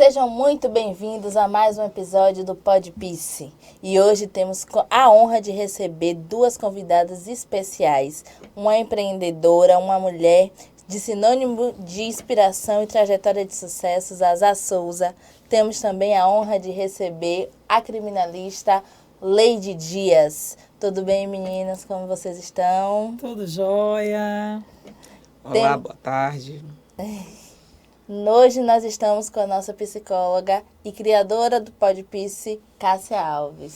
Sejam muito bem-vindos a mais um episódio do Podpice. E hoje temos a honra de receber duas convidadas especiais. Uma empreendedora, uma mulher de sinônimo de inspiração e trajetória de sucesso, Zazá Souza. Temos também a honra de receber a criminalista Leide Dias. Tudo bem, meninas? Como vocês estão? Tudo jóia. Olá, boa tarde. Hoje nós estamos com a nossa psicóloga e criadora do Podpice, Cássia Alves.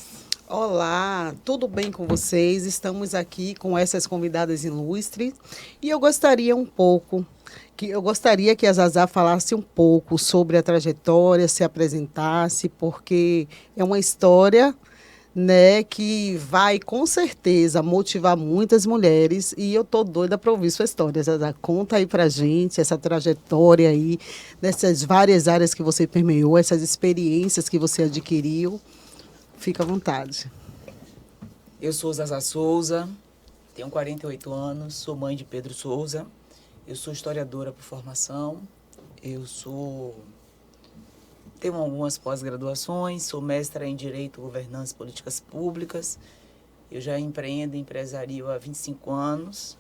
Olá, tudo bem com vocês? Estamos aqui com essas convidadas ilustres e eu gostaria que a Zazá falasse um pouco sobre a trajetória, se apresentasse, porque é uma história, né, que vai com certeza motivar muitas mulheres e eu tô doida para ouvir sua história, Zazá. Conta aí pra gente essa trajetória aí, dessas várias áreas que você permeou, essas experiências que você adquiriu. Fica à vontade. Eu sou Zazá Souza, tenho 48 anos, sou mãe de Pedro Souza, eu sou historiadora por formação, tenho algumas pós-graduações, sou mestra em Direito, Governança e Políticas Públicas. Eu já empresario há 25 anos,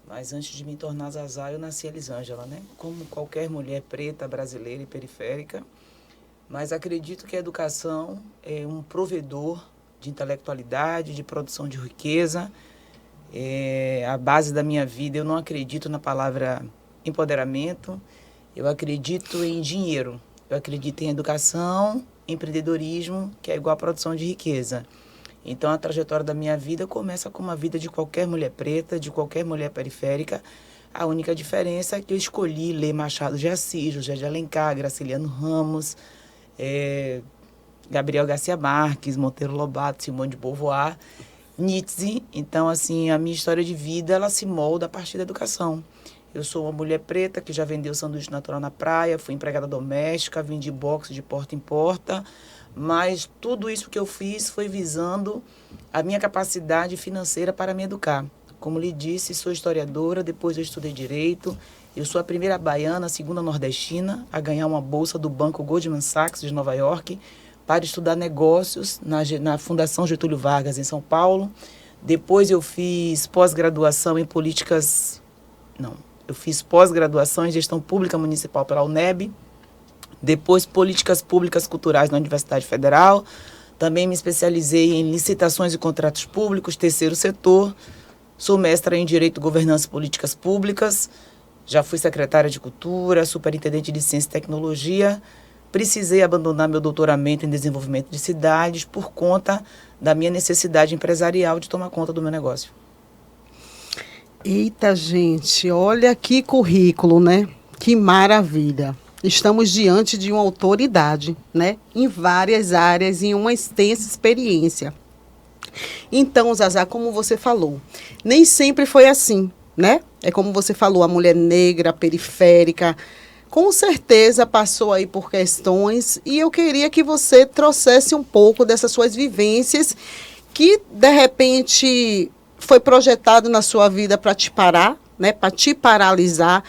mas antes de me tornar Zazá, eu nasci Elisângela, né? Como qualquer mulher preta, brasileira e periférica. Mas acredito que a educação é um provedor de intelectualidade, de produção de riqueza. É a base da minha vida. Eu não acredito na palavra empoderamento, eu acredito em dinheiro. Eu acredito em educação, empreendedorismo, que é igual a produção de riqueza. Então, a trajetória da minha vida começa com uma vida de qualquer mulher preta, de qualquer mulher periférica. A única diferença é que eu escolhi ler Machado de Assis, José de Alencar, Graciliano Ramos, Gabriel Garcia Marques, Monteiro Lobato, Simone de Beauvoir, Nietzsche. Então, assim, a minha história de vida, ela se molda a partir da educação. Eu sou uma mulher preta que já vendeu sanduíche natural na praia, fui empregada doméstica, vendi boxe de porta em porta, mas tudo isso que eu fiz foi visando a minha capacidade financeira para me educar. Como lhe disse, sou historiadora, depois eu estudei Direito, eu sou a primeira baiana, a segunda nordestina a ganhar uma bolsa do banco Goldman Sachs de Nova York para estudar negócios na Fundação Getúlio Vargas, em São Paulo. Depois eu fiz pós-graduação em Eu fiz pós-graduação em Gestão Pública Municipal pela UNEB, depois Políticas Públicas Culturais na Universidade Federal, também me especializei em licitações e contratos públicos, terceiro setor, sou mestra em Direito, Governança e Políticas Públicas, já fui secretária de Cultura, superintendente de Ciência e Tecnologia, precisei abandonar meu doutoramento em Desenvolvimento de Cidades por conta da minha necessidade empresarial de tomar conta do meu negócio. Eita, gente, olha que currículo, né? Que maravilha. Estamos diante de uma autoridade, né? Em várias áreas, em uma extensa experiência. Então, Zazá, como você falou, nem sempre foi assim, né? É como você falou, a mulher negra, periférica, com certeza passou aí por questões e eu queria que você trouxesse um pouco dessas suas vivências que, de repente, foi projetado na sua vida para te parar, né, para te paralisar,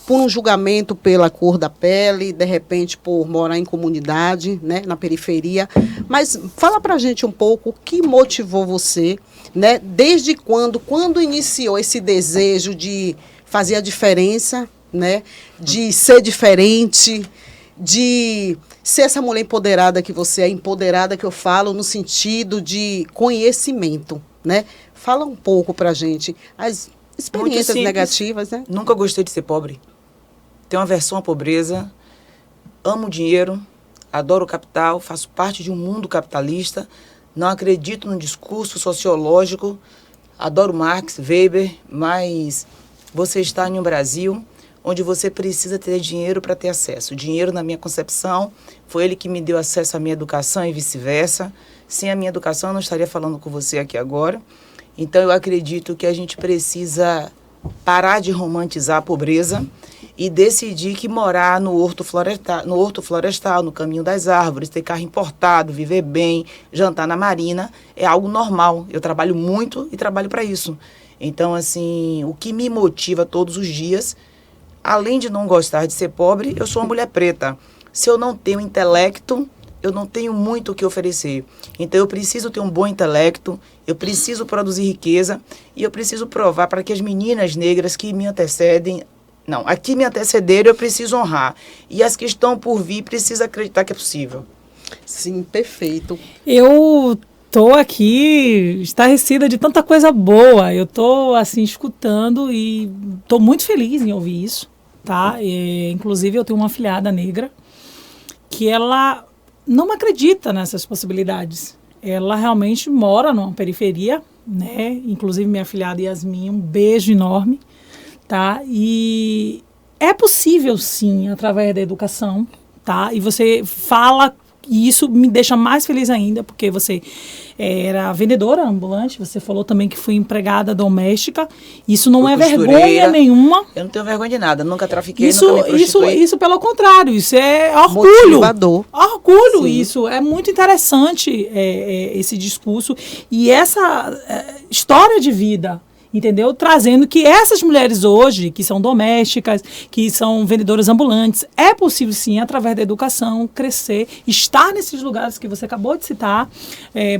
por um julgamento pela cor da pele, de repente por morar em comunidade, né, na periferia. Mas fala para a gente um pouco o que motivou você, né, desde quando iniciou esse desejo de fazer a diferença, né, de ser diferente, de ser essa mulher empoderada que você é, empoderada que eu falo no sentido de conhecimento, né? Fala um pouco pra gente as experiências negativas, né? Nunca gostei de ser pobre. Tenho aversão à pobreza, amo o dinheiro, adoro o capital, faço parte de um mundo capitalista, não acredito no discurso sociológico, adoro Marx, Weber, mas você está em um Brasil onde você precisa ter dinheiro para ter acesso. O dinheiro, na minha concepção, foi ele que me deu acesso à minha educação e vice-versa. Sem a minha educação, eu não estaria falando com você aqui agora. Então, eu acredito que a gente precisa parar de romantizar a pobreza e decidir que morar no horto florestal, no caminho das árvores, ter carro importado, viver bem, jantar na marina, é algo normal. Eu trabalho muito e trabalho para isso. Então, assim, o que me motiva todos os dias, além de não gostar de ser pobre, eu sou uma mulher preta. Se eu não tenho intelecto, eu não tenho muito o que oferecer. Então, eu preciso ter um bom intelecto, eu preciso produzir riqueza e eu preciso provar para que as meninas negras que me antecedem, não, aqui me antecederam, eu preciso honrar. E as que estão por vir, precisam acreditar que é possível. Sim, perfeito. Eu tô aqui estarrecida de tanta coisa boa. Eu tô assim escutando e tô muito feliz em ouvir isso, tá? Inclusive eu tenho uma afilhada negra que ela não acredita nessas possibilidades. Ela realmente mora numa periferia, né? Inclusive minha afilhada Yasmin, um beijo enorme, tá? E é possível sim, através da educação, tá? E você fala. E isso me deixa mais feliz ainda, porque você era vendedora ambulante, você falou também que foi empregada doméstica. Isso não é vergonha nenhuma. Eu não tenho vergonha de nada, nunca trafiquei, Isso, nunca me prostituí. isso pelo contrário, isso é orgulho. Motivador. Orgulho, Sim. isso. É muito interessante esse discurso. E essa história de vida, entendeu? Trazendo que essas mulheres hoje, que são domésticas, que são vendedoras ambulantes, é possível sim, através da educação, crescer, estar nesses lugares que você acabou de citar,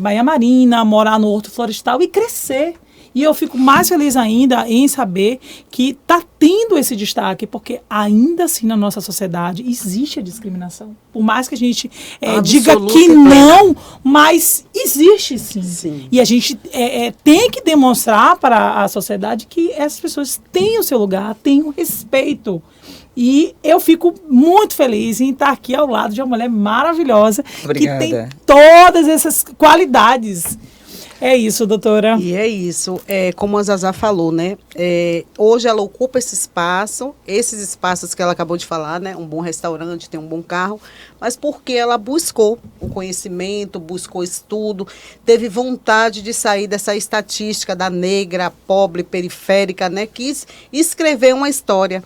Baía Marina, morar no Horto Florestal e crescer. E eu fico mais feliz ainda em saber que está tendo esse destaque, porque ainda assim na nossa sociedade existe a discriminação. Por mais que a gente diga que não, mas existe sim. Sim. E a gente tem que demonstrar para a sociedade que essas pessoas têm o seu lugar, têm o respeito. E eu fico muito feliz em estar aqui ao lado de uma mulher maravilhosa. Obrigada. Que tem todas essas qualidades. É isso, doutora. E é isso, como a Zazá falou, né? Hoje ela ocupa esses espaços que ela acabou de falar, né? Um bom restaurante, tem um bom carro, mas porque ela buscou o conhecimento, buscou estudo, teve vontade de sair dessa estatística da negra, pobre, periférica, né? Quis escrever uma história.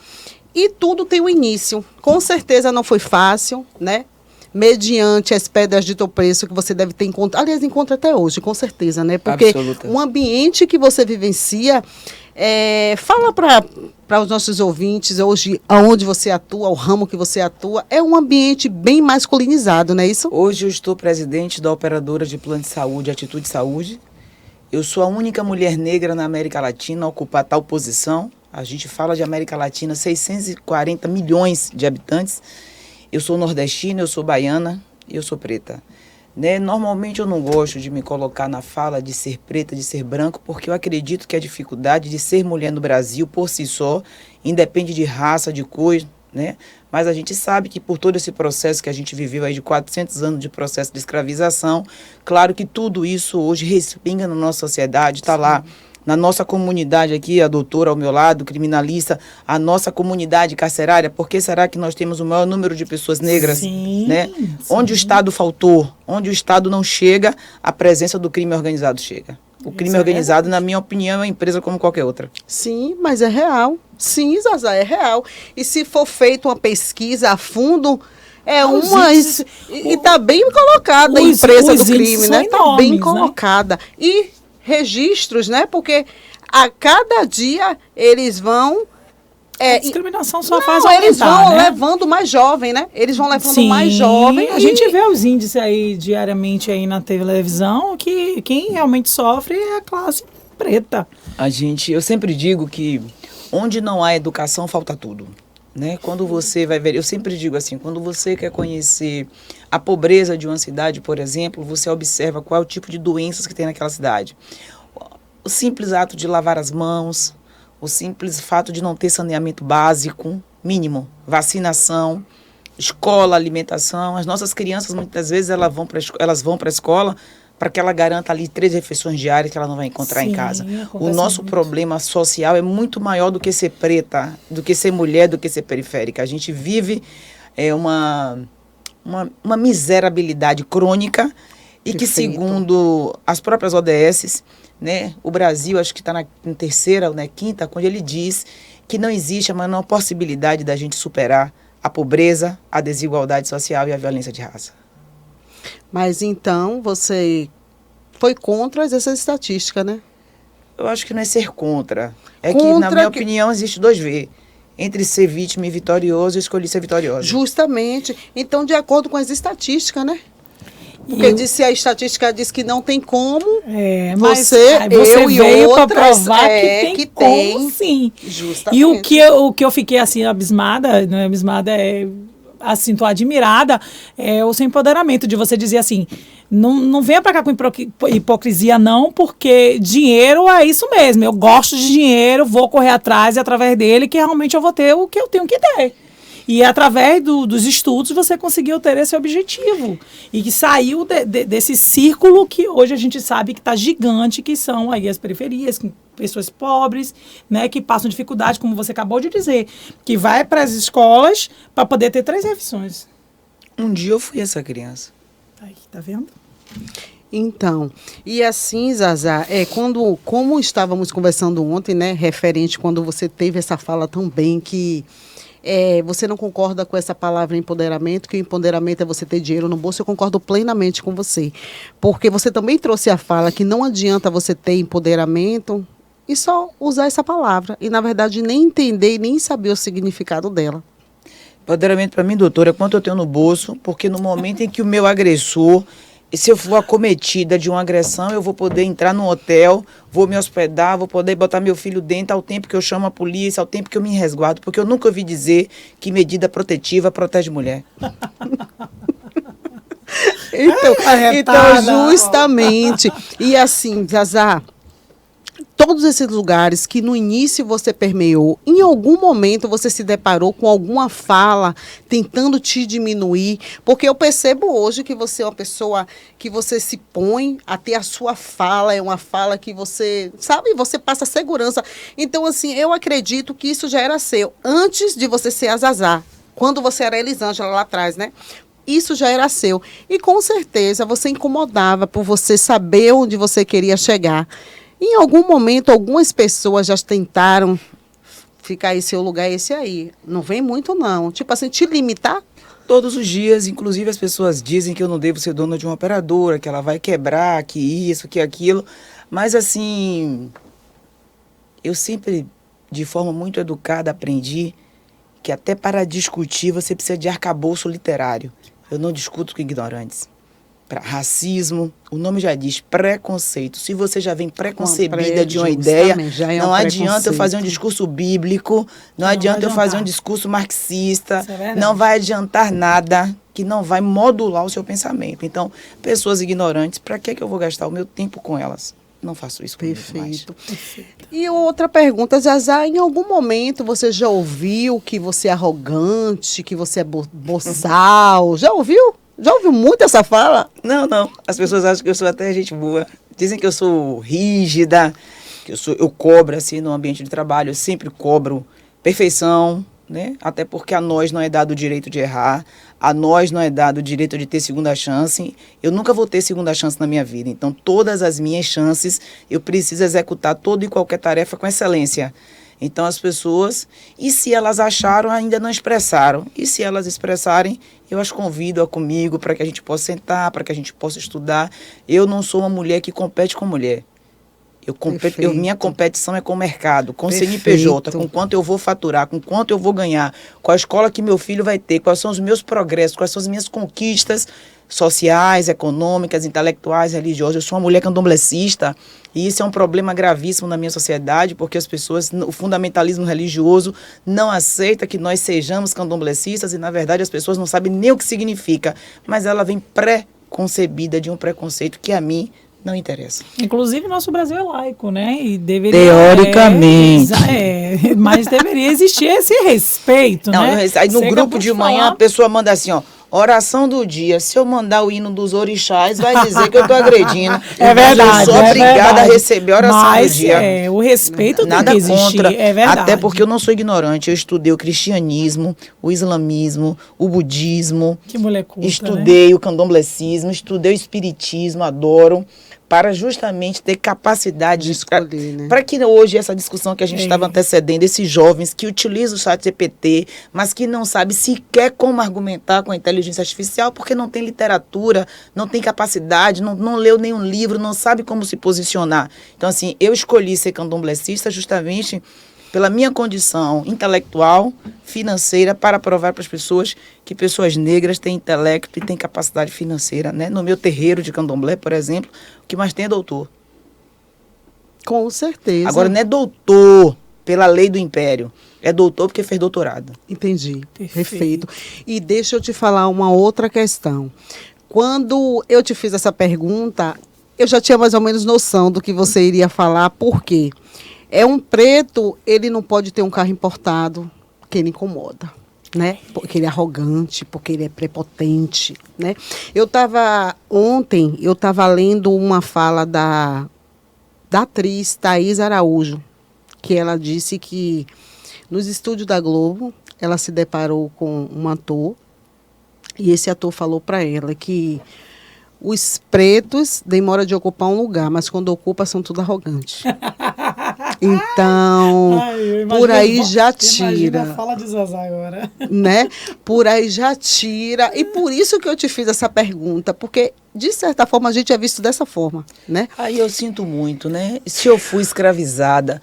E tudo tem um início. Com certeza não foi fácil, né? Mediante as pedras de tropeço que você deve ter encontrado. Aliás, encontra até hoje, com certeza, né? Porque Absoluta. o ambiente que você vivencia, fala para os nossos ouvintes hoje, aonde você atua, o ramo que você atua, é um ambiente bem masculinizado, não é isso? Hoje eu estou presidente da operadora de plano de saúde, Atitude Saúde. Eu sou a única mulher negra na América Latina a ocupar tal posição. A gente fala de América Latina, 640 milhões de habitantes. Eu sou nordestina, eu sou baiana e eu sou preta. Né? Normalmente eu não gosto de me colocar na fala de ser preta, de ser branco, porque eu acredito que a dificuldade de ser mulher no Brasil por si só, independe de raça, de cor, né? Mas a gente sabe que por todo esse processo que a gente viveu aí de 400 anos de processo de escravização, claro que tudo isso hoje respinga na nossa sociedade, está lá. Na nossa comunidade aqui, a doutora ao meu lado, criminalista, a nossa comunidade carcerária, por que será que nós temos o maior número de pessoas negras? Sim, Né? sim. Onde o Estado faltou, onde o Estado não chega, a presença do crime organizado chega. O crime organizado, na minha opinião, é uma empresa como qualquer outra. Sim, mas é real. Sim, Zazá, é real. E se for feita uma pesquisa a fundo, e está bem colocada a empresa do crime, né? Está bem colocada. Né? E registros, né? Porque a cada dia eles vão... a discriminação só faz aumentar, eles vão né? levando mais jovem, né? Eles vão levando mais jovem. A gente vê os índices aí diariamente aí na televisão que quem realmente sofre é a classe preta. Eu sempre digo que onde não há educação, falta tudo. Né? Quando você vai ver, eu sempre digo assim, quando você quer conhecer a pobreza de uma cidade, por exemplo, você observa qual é o tipo de doenças que tem naquela cidade. O simples ato de lavar as mãos, o simples fato de não ter saneamento básico, mínimo, vacinação, escola, alimentação. As nossas crianças, muitas vezes, elas vão para a escola para que ela garanta ali 3 refeições diárias que ela não vai encontrar em casa. O nosso problema social é muito maior do que ser preta, do que ser mulher, do que ser periférica. A gente vive uma miserabilidade crônica e que, segundo as próprias ODS, né, o Brasil, acho que está na terceira ou na quinta, quando ele diz que não existe a menor possibilidade da gente superar a pobreza, a desigualdade social e a violência de raça. Mas então você foi contra essa estatística, né? Eu acho que não é ser contra. É que, na minha opinião, existe 2 V. Entre ser vítima e vitorioso, eu escolhi ser vitoriosa. Justamente. Então, de acordo com as estatísticas, né? Porque se a estatística diz que não tem como, Mas você eu e veio para outras provar que tem como, sim. Justamente. E o que eu fiquei assim abismada, não é abismada, assim, tô admirada, é o seu empoderamento de você dizer assim, não venha para cá com hipocrisia não, porque dinheiro é isso mesmo, eu gosto de dinheiro, vou correr atrás e através dele que realmente eu vou ter o que eu tenho que ter. E através dos estudos você conseguiu ter esse objetivo. E que saiu desse círculo que hoje a gente sabe que está gigante, que são aí as periferias, pessoas pobres, né, que passam dificuldade, como você acabou de dizer, que vai para as escolas para poder ter 3 refeições. Um dia eu fui essa criança. Aí, tá vendo? Então, e assim, Zazá, como estávamos conversando ontem, né, referente quando você teve essa fala tão bem que você não concorda com essa palavra empoderamento, que o empoderamento é você ter dinheiro no bolso, eu concordo plenamente com você. Porque você também trouxe a fala que não adianta você ter empoderamento e só usar essa palavra. E, na verdade, nem entender e nem saber o significado dela. Empoderamento para mim, doutora, é quanto eu tenho no bolso, porque no momento em que o meu agressor, se eu for acometida de uma agressão, eu vou poder entrar no hotel, vou me hospedar, vou poder botar meu filho dentro ao tempo que eu chamo a polícia, ao tempo que eu me resguardo, porque eu nunca ouvi dizer que medida protetiva protege mulher. Então, justamente. E assim, Zazá, todos esses lugares que no início você permeou, em algum momento você se deparou com alguma fala tentando te diminuir, porque eu percebo hoje que você é uma pessoa que você se põe a ter a sua fala, é uma fala que você, sabe, você passa segurança. Então, assim, eu acredito que isso já era seu, antes de você ser a Zazá, quando você era a Elisângela lá atrás, né? Isso já era seu. E com certeza você incomodava por você saber onde você queria chegar. Em algum momento, algumas pessoas já tentaram ficar esse seu lugar, esse aí. Não vem muito, não. Tipo assim, te limitar? Todos os dias, inclusive as pessoas dizem que eu não devo ser dona de uma operadora, que ela vai quebrar, que isso, que aquilo. Mas assim, eu sempre, de forma muito educada, aprendi que até para discutir você precisa de arcabouço literário. Eu não discuto com ignorantes. Racismo, o nome já diz preconceito. Se você já vem preconcebida de uma ideia, não adianta eu fazer um discurso bíblico, não adianta eu fazer um discurso marxista, não vai adiantar nada que não vai modular o seu pensamento. Então, pessoas ignorantes, para que eu vou gastar o meu tempo com elas? Não faço isso comigo mais. Perfeito. E outra pergunta, Zazá, em algum momento você já ouviu que você é arrogante, que você é boçal? Já ouviu? Já ouviu muito essa fala? Não. As pessoas acham que eu sou até gente boa. Dizem que eu sou rígida, que eu cobro assim no ambiente de trabalho, eu sempre cobro perfeição, né? Até porque a nós não é dado o direito de errar, a nós não é dado o direito de ter segunda chance. Eu nunca vou ter segunda chance na minha vida. Então, todas as minhas chances, eu preciso executar toda e qualquer tarefa com excelência. Então, as pessoas, e se elas acharam, ainda não expressaram. E se elas expressarem, eu as convido a comigo para que a gente possa sentar, para que a gente possa estudar. Eu não sou uma mulher que compete com mulher. Minha competição é com o mercado, com o CNPJ, com quanto eu vou faturar, com quanto eu vou ganhar, qual a escola que meu filho vai ter, quais são os meus progressos, quais são as minhas conquistas sociais, econômicas, intelectuais, religiosas. Eu sou uma mulher candomblessista e isso é um problema gravíssimo na minha sociedade, porque as pessoas, o fundamentalismo religioso não aceita que nós sejamos candomblecistas e, na verdade, as pessoas não sabem nem o que significa, mas ela vem pré-concebida de um preconceito que a mim não interessa. Inclusive, nosso Brasil é laico, né? E deveria, teoricamente. Mas deveria existir esse respeito, né? Aí no grupo de manhã, a pessoa manda assim, ó, oração do dia. Se eu mandar o hino dos orixás, vai dizer que eu estou agredindo. É verdade. Eu sou obrigada a receber a oração do dia. O respeito nada tem que existir. Contra, é verdade. Até porque eu não sou ignorante. Eu estudei o cristianismo, o islamismo, o budismo. Que mulher culta, estudei, né? O candomblecismo, estudei o espiritismo, adoro. Para justamente ter capacidade de escolher, né? Para que hoje essa discussão que a gente estava antecedendo, esses jovens que utilizam o chat GPT, mas que não sabem sequer como argumentar com a inteligência artificial, porque não tem literatura, não tem capacidade, não leu nenhum livro, não sabe como se posicionar. Então, assim, eu escolhi ser candomblessista justamente pela minha condição intelectual, financeira, para provar para as pessoas que pessoas negras têm intelecto e têm capacidade financeira, né? No meu terreiro de candomblé, por exemplo, o que mais tem é doutor. Com certeza. Agora, não é doutor pela lei do império, é doutor porque fez doutorado. Entendi. Perfeito. Perfeito. E deixa eu te falar uma outra questão. Quando eu te fiz essa pergunta, eu já tinha mais ou menos noção do que você iria falar, por quê? Um preto, ele não pode ter um carro importado, que ele incomoda, né? Porque ele é arrogante, porque ele é prepotente, né? Ontem, eu estava lendo uma fala da atriz Thaís Araújo, que ela disse que nos estúdios da Globo, ela se deparou com um ator, e esse ator falou para ela que os pretos demoram de ocupar um lugar, mas quando ocupa são tudo arrogantes. Então, por aí já tira. Imagina a fala de Zazá agora. Né? Por aí já tira. E por isso que eu te fiz essa pergunta, porque, de certa forma, a gente é visto dessa forma, né? Aí eu sinto muito, né? Se eu fui escravizada,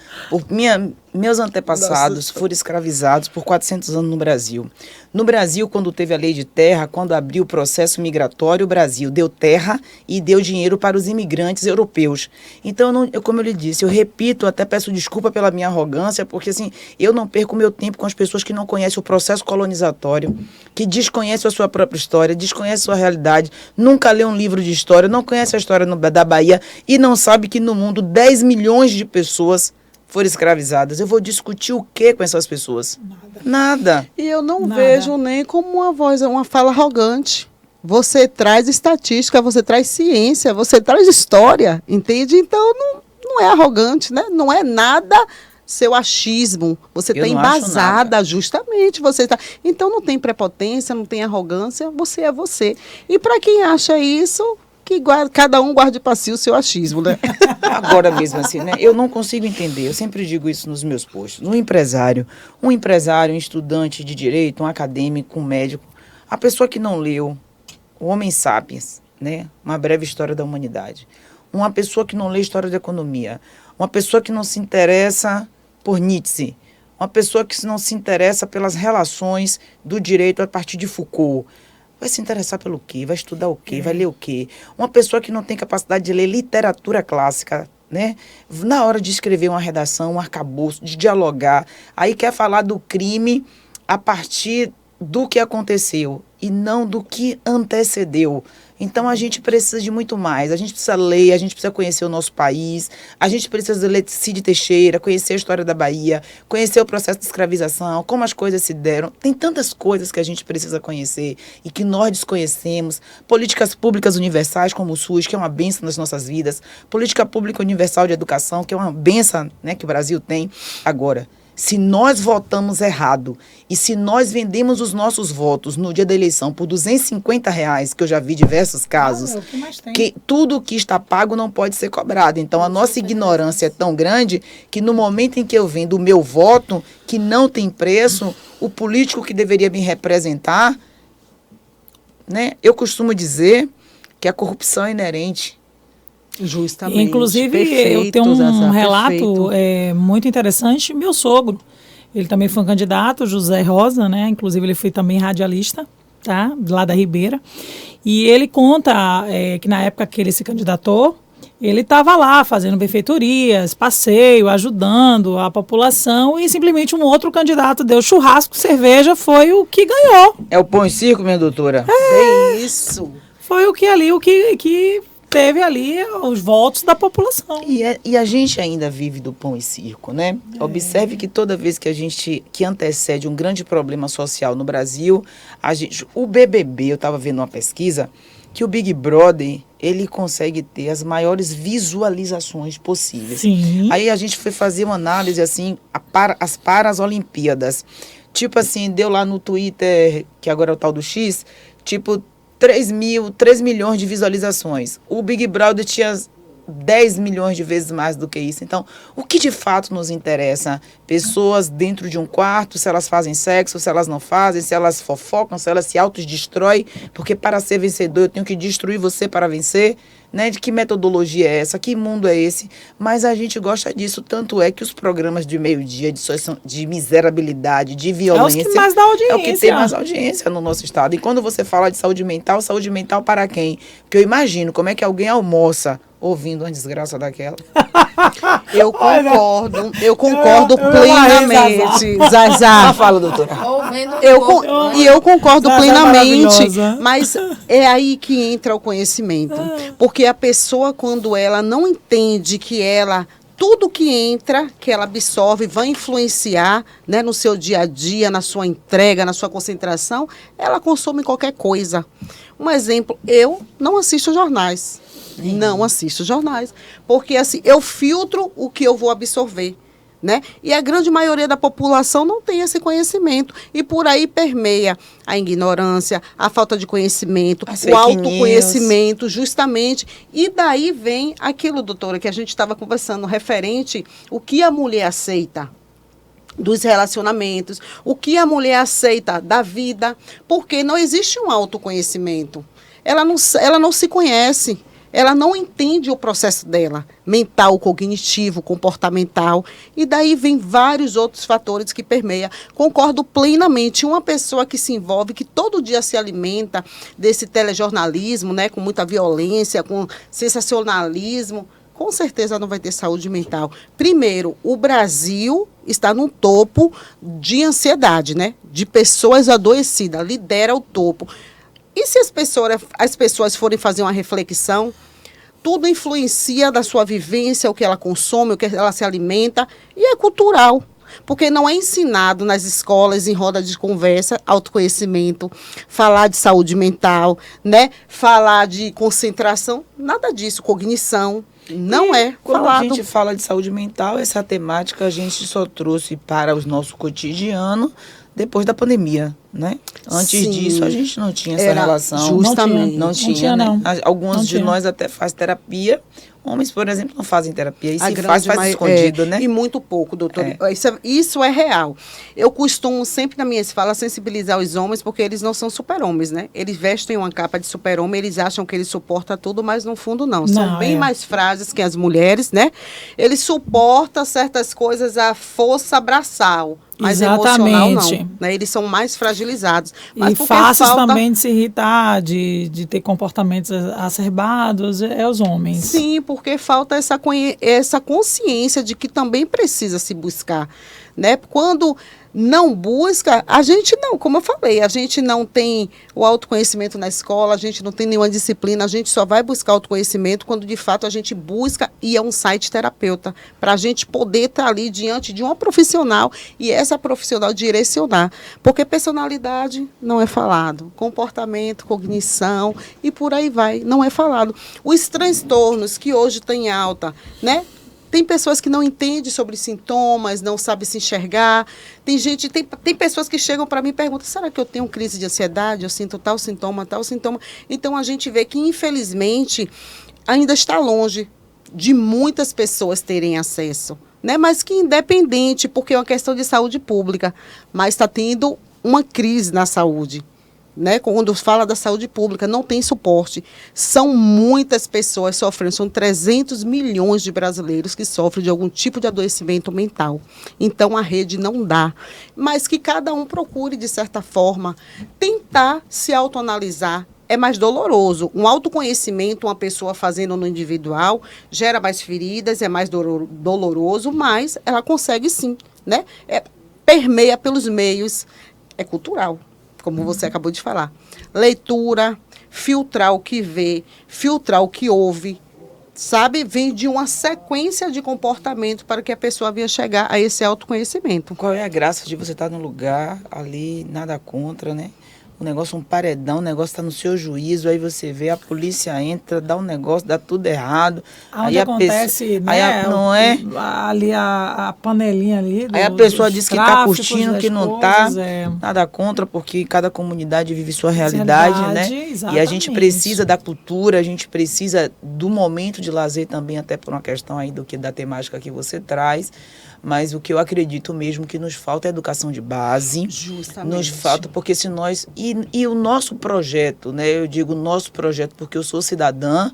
meus antepassados foram escravizados por 400 anos no Brasil. No Brasil, quando teve a lei de terra, quando abriu o processo migratório, o Brasil deu terra e deu dinheiro para os imigrantes europeus. Então, como eu lhe disse, eu repito, até peço desculpa pela minha arrogância, porque assim, eu não perco meu tempo com as pessoas que não conhecem o processo colonizatório, que desconhecem a sua própria história, desconhecem a sua realidade, nunca lê um livro de história, não conhece a história da Bahia e não sabe que no mundo 10 milhões de pessoas foram escravizadas. Eu vou discutir o que com essas pessoas? Nada. E eu não Nada. vejo nem como uma fala arrogante. Você traz estatística, você traz ciência, você traz história, entende? Então não é arrogante, né? Não é nada seu achismo. Você Eu está não acho embasada, nada. justamente. Então não tem prepotência, não tem arrogância, você é você. E para quem acha isso, cada um guarde para si o seu achismo, né? Agora mesmo assim, né? Eu não consigo entender. Eu sempre digo isso nos meus posts. Um empresário, um estudante de direito, um acadêmico, um médico, a pessoa que não leu O Homem Sapiens, né? Uma breve história da humanidade. Uma pessoa que não lê história da economia. Uma pessoa que não se interessa por Nietzsche. Uma pessoa que não se interessa pelas relações do direito a partir de Foucault. Vai se interessar pelo quê? Vai estudar o quê? Vai ler o quê? Uma pessoa que não tem capacidade de ler literatura clássica, né? Na hora de escrever uma redação, um arcabouço, de dialogar, aí quer falar do crime a partir do que aconteceu e não do que antecedeu. Então, a gente precisa de muito mais. A gente precisa ler, a gente precisa conhecer o nosso país, a gente precisa ler Cid Teixeira, conhecer a história da Bahia, conhecer o processo de escravização, como as coisas se deram. Tem tantas coisas que a gente precisa conhecer e que nós desconhecemos. Políticas públicas universais, como o SUS, que é uma bênção nas nossas vidas. Política pública universal de educação, que é uma bênção, né, que o Brasil tem. Agora, se nós votamos errado e se nós vendemos os nossos votos no dia da eleição por R$ 250, que eu já vi diversos casos, É o que mais tem. que tudo que está pago não pode ser cobrado. Então, a nossa ignorância é tão grande que no momento em que eu vendo o meu voto, que não tem preço, o político que deveria me representar, né, eu costumo dizer que a corrupção é inerente. Justamente. Inclusive, Perfeito, eu tenho um Zazá, relato perfeito. muito interessante. Meu sogro, ele também foi um candidato, José Rosa, né? Inclusive, ele foi também radialista, tá? Lá da Ribeira. E ele conta que na época que ele se candidatou, ele estava lá fazendo benfeitorias, passeio, ajudando a população e simplesmente um outro candidato deu churrasco, cerveja, foi o que ganhou. É o pão e circo, minha doutora? É isso. Foi o que teve ali os votos da população. E a gente ainda vive do pão e circo, né? Observe que toda vez que antecede um grande problema social no Brasil, o BBB, eu estava vendo uma pesquisa, que o Big Brother, ele consegue ter as maiores visualizações possíveis. Sim. Aí a gente foi fazer uma análise, assim, as Paralimpíadas. Tipo assim, deu lá no Twitter, que agora é o tal do X, tipo 3 milhões de visualizações. O Big Brother tinha 10 milhões de vezes mais do que isso. Então, o que de fato nos interessa? Pessoas dentro de um quarto, se elas fazem sexo, se elas não fazem, se elas fofocam, se elas se autodestroem, porque para ser vencedor eu tenho que destruir você para vencer. né? De que metodologia é essa, que mundo é esse, mas a gente gosta disso, tanto é que os programas de meio-dia, de miserabilidade, de violência, é os que mais dá audiência. É o que tem mais audiência no nosso estado. E quando você fala de saúde mental para quem? Porque eu imagino como é que alguém almoça ouvindo uma desgraça daquela. Eu concordo plenamente, Zazá. Fala, doutora. Eu concordo Zazá plenamente, maravilhosa. mas é aí que entra o conhecimento. Porque a pessoa, quando ela não entende que tudo que entra, que ela absorve, vai influenciar, né, no seu dia a dia, na sua entrega, na sua concentração, ela consome qualquer coisa. Um exemplo, eu não assisto jornais. Não assisto jornais, porque assim, eu filtro o que eu vou absorver, né? E a grande maioria da população não tem esse conhecimento. E por aí permeia a ignorância, a falta de conhecimento, o autoconhecimento, justamente. E daí vem aquilo, doutora, que a gente estava conversando, referente o que a mulher aceita dos relacionamentos, o que a mulher aceita da vida, porque não existe um autoconhecimento. Ela não se conhece. Ela não entende o processo dela, mental, cognitivo, comportamental, e daí vem vários outros fatores que permeiam. Concordo plenamente, uma pessoa que se envolve, que todo dia se alimenta desse telejornalismo, né, com muita violência, com sensacionalismo, com certeza não vai ter saúde mental. Primeiro, o Brasil está no topo de ansiedade, né, de pessoas adoecidas, lidera o topo. E se as pessoas forem fazer uma reflexão, tudo influencia da sua vivência, o que ela consome, o que ela se alimenta, e é cultural. Porque não é ensinado nas escolas, em roda de conversa, autoconhecimento, falar de saúde mental, né? Falar de concentração, nada disso, cognição. Não é quando falado. a gente fala de saúde mental, essa temática a gente só trouxe para o nosso cotidiano depois da pandemia, né? Antes disso, a gente não tinha essa relação. Justamente. Não tinha, né? não. Alguns Não de tinha. nós até fazem terapia. Homens, por exemplo, não fazem terapia. E se faz Grande escondido, né? E muito pouco, doutor. Isso é real. Eu costumo sempre, na minha fala, sensibilizar os homens, porque eles não são super-homens, né? Eles vestem uma capa de super-homem, eles acham que eles suportam tudo, mas no fundo não. São bem mais frágeis que as mulheres, né? Eles suportam certas coisas à força braçal, mas emocional não. Né? Eles são mais fragilizados. Mas e fáceis também de se irritar, de ter comportamentos acerbados, é os homens. Sim, porque falta essa consciência de que também precisa se buscar, né? Quando não busca, a gente não, como eu falei, a gente não tem o autoconhecimento na escola, a gente não tem nenhuma disciplina, a gente só vai buscar autoconhecimento quando de fato a gente busca ir a um site terapeuta, para a gente poder estar ali diante de uma profissional e essa profissional direcionar, porque personalidade não é falado, comportamento, cognição e por aí vai, não é falado. Os transtornos que hoje estão em alta, né? Tem pessoas que não entendem sobre sintomas, não sabem se enxergar. Tem pessoas que chegam para mim e perguntam, será que eu tenho crise de ansiedade? Eu sinto tal sintoma, tal sintoma. Então, a gente vê que, infelizmente, ainda está longe de muitas pessoas terem acesso, né? Mas que independente, porque é uma questão de saúde pública, mas está tendo uma crise na saúde. Né? Quando fala da saúde pública, não tem suporte. São muitas pessoas sofrendo, são 300 milhões de brasileiros que sofrem de algum tipo de adoecimento mental. Então, a rede não dá. Mas que cada um procure, de certa forma, tentar se autoanalisar. É mais doloroso. Um autoconhecimento, uma pessoa fazendo no individual, gera mais feridas, é mais doloroso, mas ela consegue sim. Né? Permeia pelos meios, é cultural. Como você acabou de falar. Leitura, filtrar o que vê, filtrar o que ouve, sabe? Vem de uma sequência de comportamento para que a pessoa venha chegar a esse autoconhecimento. Qual é a graça de você estar no lugar ali, nada contra, né? O negócio, um paredão, o negócio está no seu juízo, aí você vê, a polícia entra, dá um negócio, dá tudo errado. Onde aí acontece, né? Não é? Ali a panelinha ali. Aí a pessoa diz que está curtindo, que não está. É. Nada contra, porque cada comunidade vive sua realidade, né? Exatamente. E a gente precisa da cultura, a gente precisa do momento de lazer também, até por uma questão aí da temática que você traz. Mas o que eu acredito mesmo que nos falta é educação de base. Justamente. Nos falta, porque se nós... E E o nosso projeto, né? Eu digo nosso projeto porque eu sou cidadã,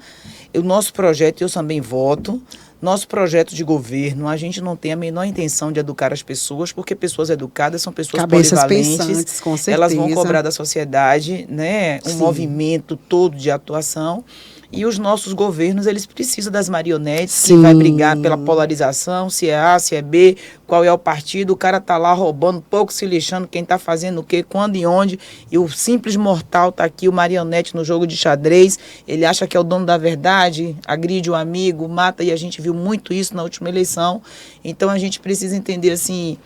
o nosso projeto eu também voto. Nosso projeto de governo, a gente não tem a menor intenção de educar as pessoas, porque pessoas educadas são pessoas Cabeças polivalentes, pensantes, com certeza. Elas vão cobrar da sociedade, né, um Sim. movimento todo de atuação. E os nossos governos, eles precisam das marionetes, Sim. que vai brigar pela polarização, se é A, se é B, qual é o partido. O cara tá lá roubando, pouco se lixando, quem tá fazendo o quê, quando e onde. E o simples mortal tá aqui, o marionete no jogo de xadrez. Ele acha que é o dono da verdade, agride o amigo, mata, e a gente viu muito isso na última eleição. Então a gente precisa entender assim,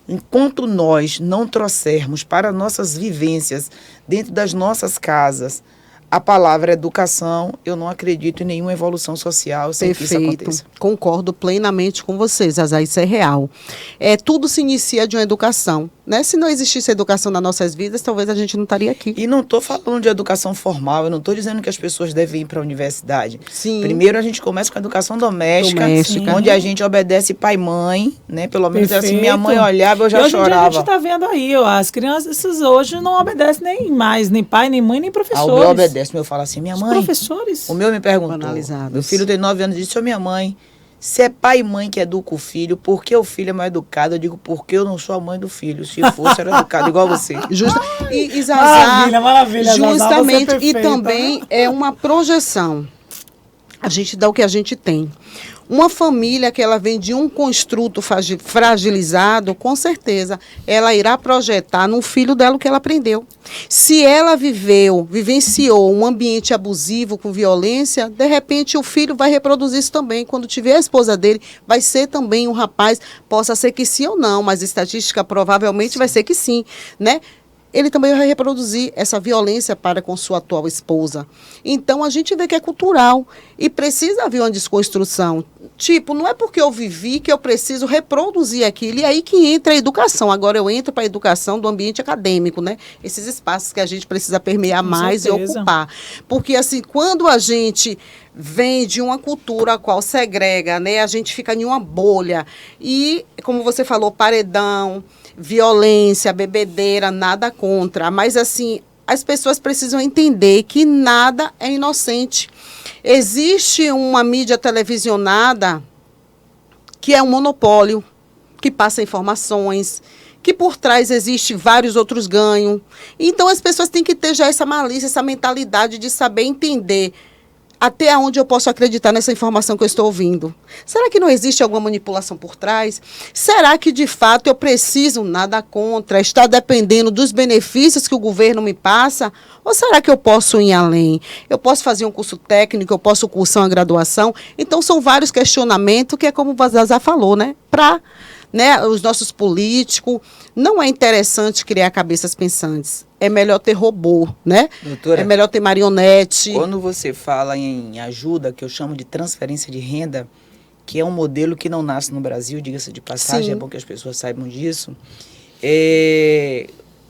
enquanto nós não trouxermos para nossas vivências, dentro das nossas casas, a palavra educação, eu não acredito em nenhuma evolução social sem que isso aconteça. Concordo plenamente com vocês, Zazá, isso é real. Tudo se inicia de uma educação, né? Se não existisse educação nas nossas vidas, talvez a gente não estaria aqui. E não estou falando de educação formal, eu não estou dizendo que as pessoas devem ir para a universidade. Sim. Primeiro a gente começa com a educação doméstica, onde a gente obedece pai e mãe, né? Pelo menos assim, minha mãe olhava, eu já hoje chorava. A gente está vendo aí, ó, as crianças hoje não obedecem nem mais, nem pai, nem mãe, nem professores. O meu obedece, o meu fala assim, minha Os mãe. professores. O meu me perguntou, Banalizados. meu filho tem 9 anos, disse, ô minha mãe, se é pai e mãe que educa o filho, por que o filho é mais educado? Eu digo, porque eu não sou a mãe do filho. Se fosse, era educado igual você. E Zazá, maravilha, Zazá, justamente, você é e perfeita. também é uma projeção. A gente dá o que a gente tem. Uma família que ela vem de um construto fragilizado, com certeza, ela irá projetar no filho dela o que ela aprendeu. Se ela vivenciou um ambiente abusivo com violência, de repente o filho vai reproduzir isso também. Quando tiver a esposa dele, vai ser também um rapaz, possa ser que sim ou não, mas estatística provavelmente vai ser que sim, né? Ele também vai reproduzir essa violência para com sua atual esposa. Então, a gente vê que é cultural e precisa haver uma desconstrução. Tipo, não é porque eu vivi que eu preciso reproduzir aquilo. E aí que entra a educação. Agora eu entro para a educação do ambiente acadêmico, né? Esses espaços que a gente precisa permear Com mais certeza. e ocupar. Porque, assim, quando a gente vem de uma cultura a qual segrega, né? A gente fica em uma bolha. E, como você falou, paredão, violência, bebedeira, nada contra. Mas, assim, as pessoas precisam entender que nada é inocente. Existe uma mídia televisionada que é um monopólio, que passa informações, que por trás existe vários outros ganhos. Então, as pessoas têm que ter já essa malícia, essa mentalidade de saber entender até onde eu posso acreditar nessa informação que eu estou ouvindo. Será que não existe alguma manipulação por trás? Será que, de fato, eu preciso, nada contra, estar dependendo dos benefícios que o governo me passa? Ou será que eu posso ir além? Eu posso fazer um curso técnico, eu posso cursar uma graduação? Então, são vários questionamentos que é como o Zazá falou, né? Para os nossos políticos, não é interessante criar cabeças pensantes. É melhor ter robô, né? Doutora, é melhor ter marionete. Quando você fala em ajuda, que eu chamo de transferência de renda, que é um modelo que não nasce no Brasil, diga-se de passagem, Sim. é bom que as pessoas saibam disso,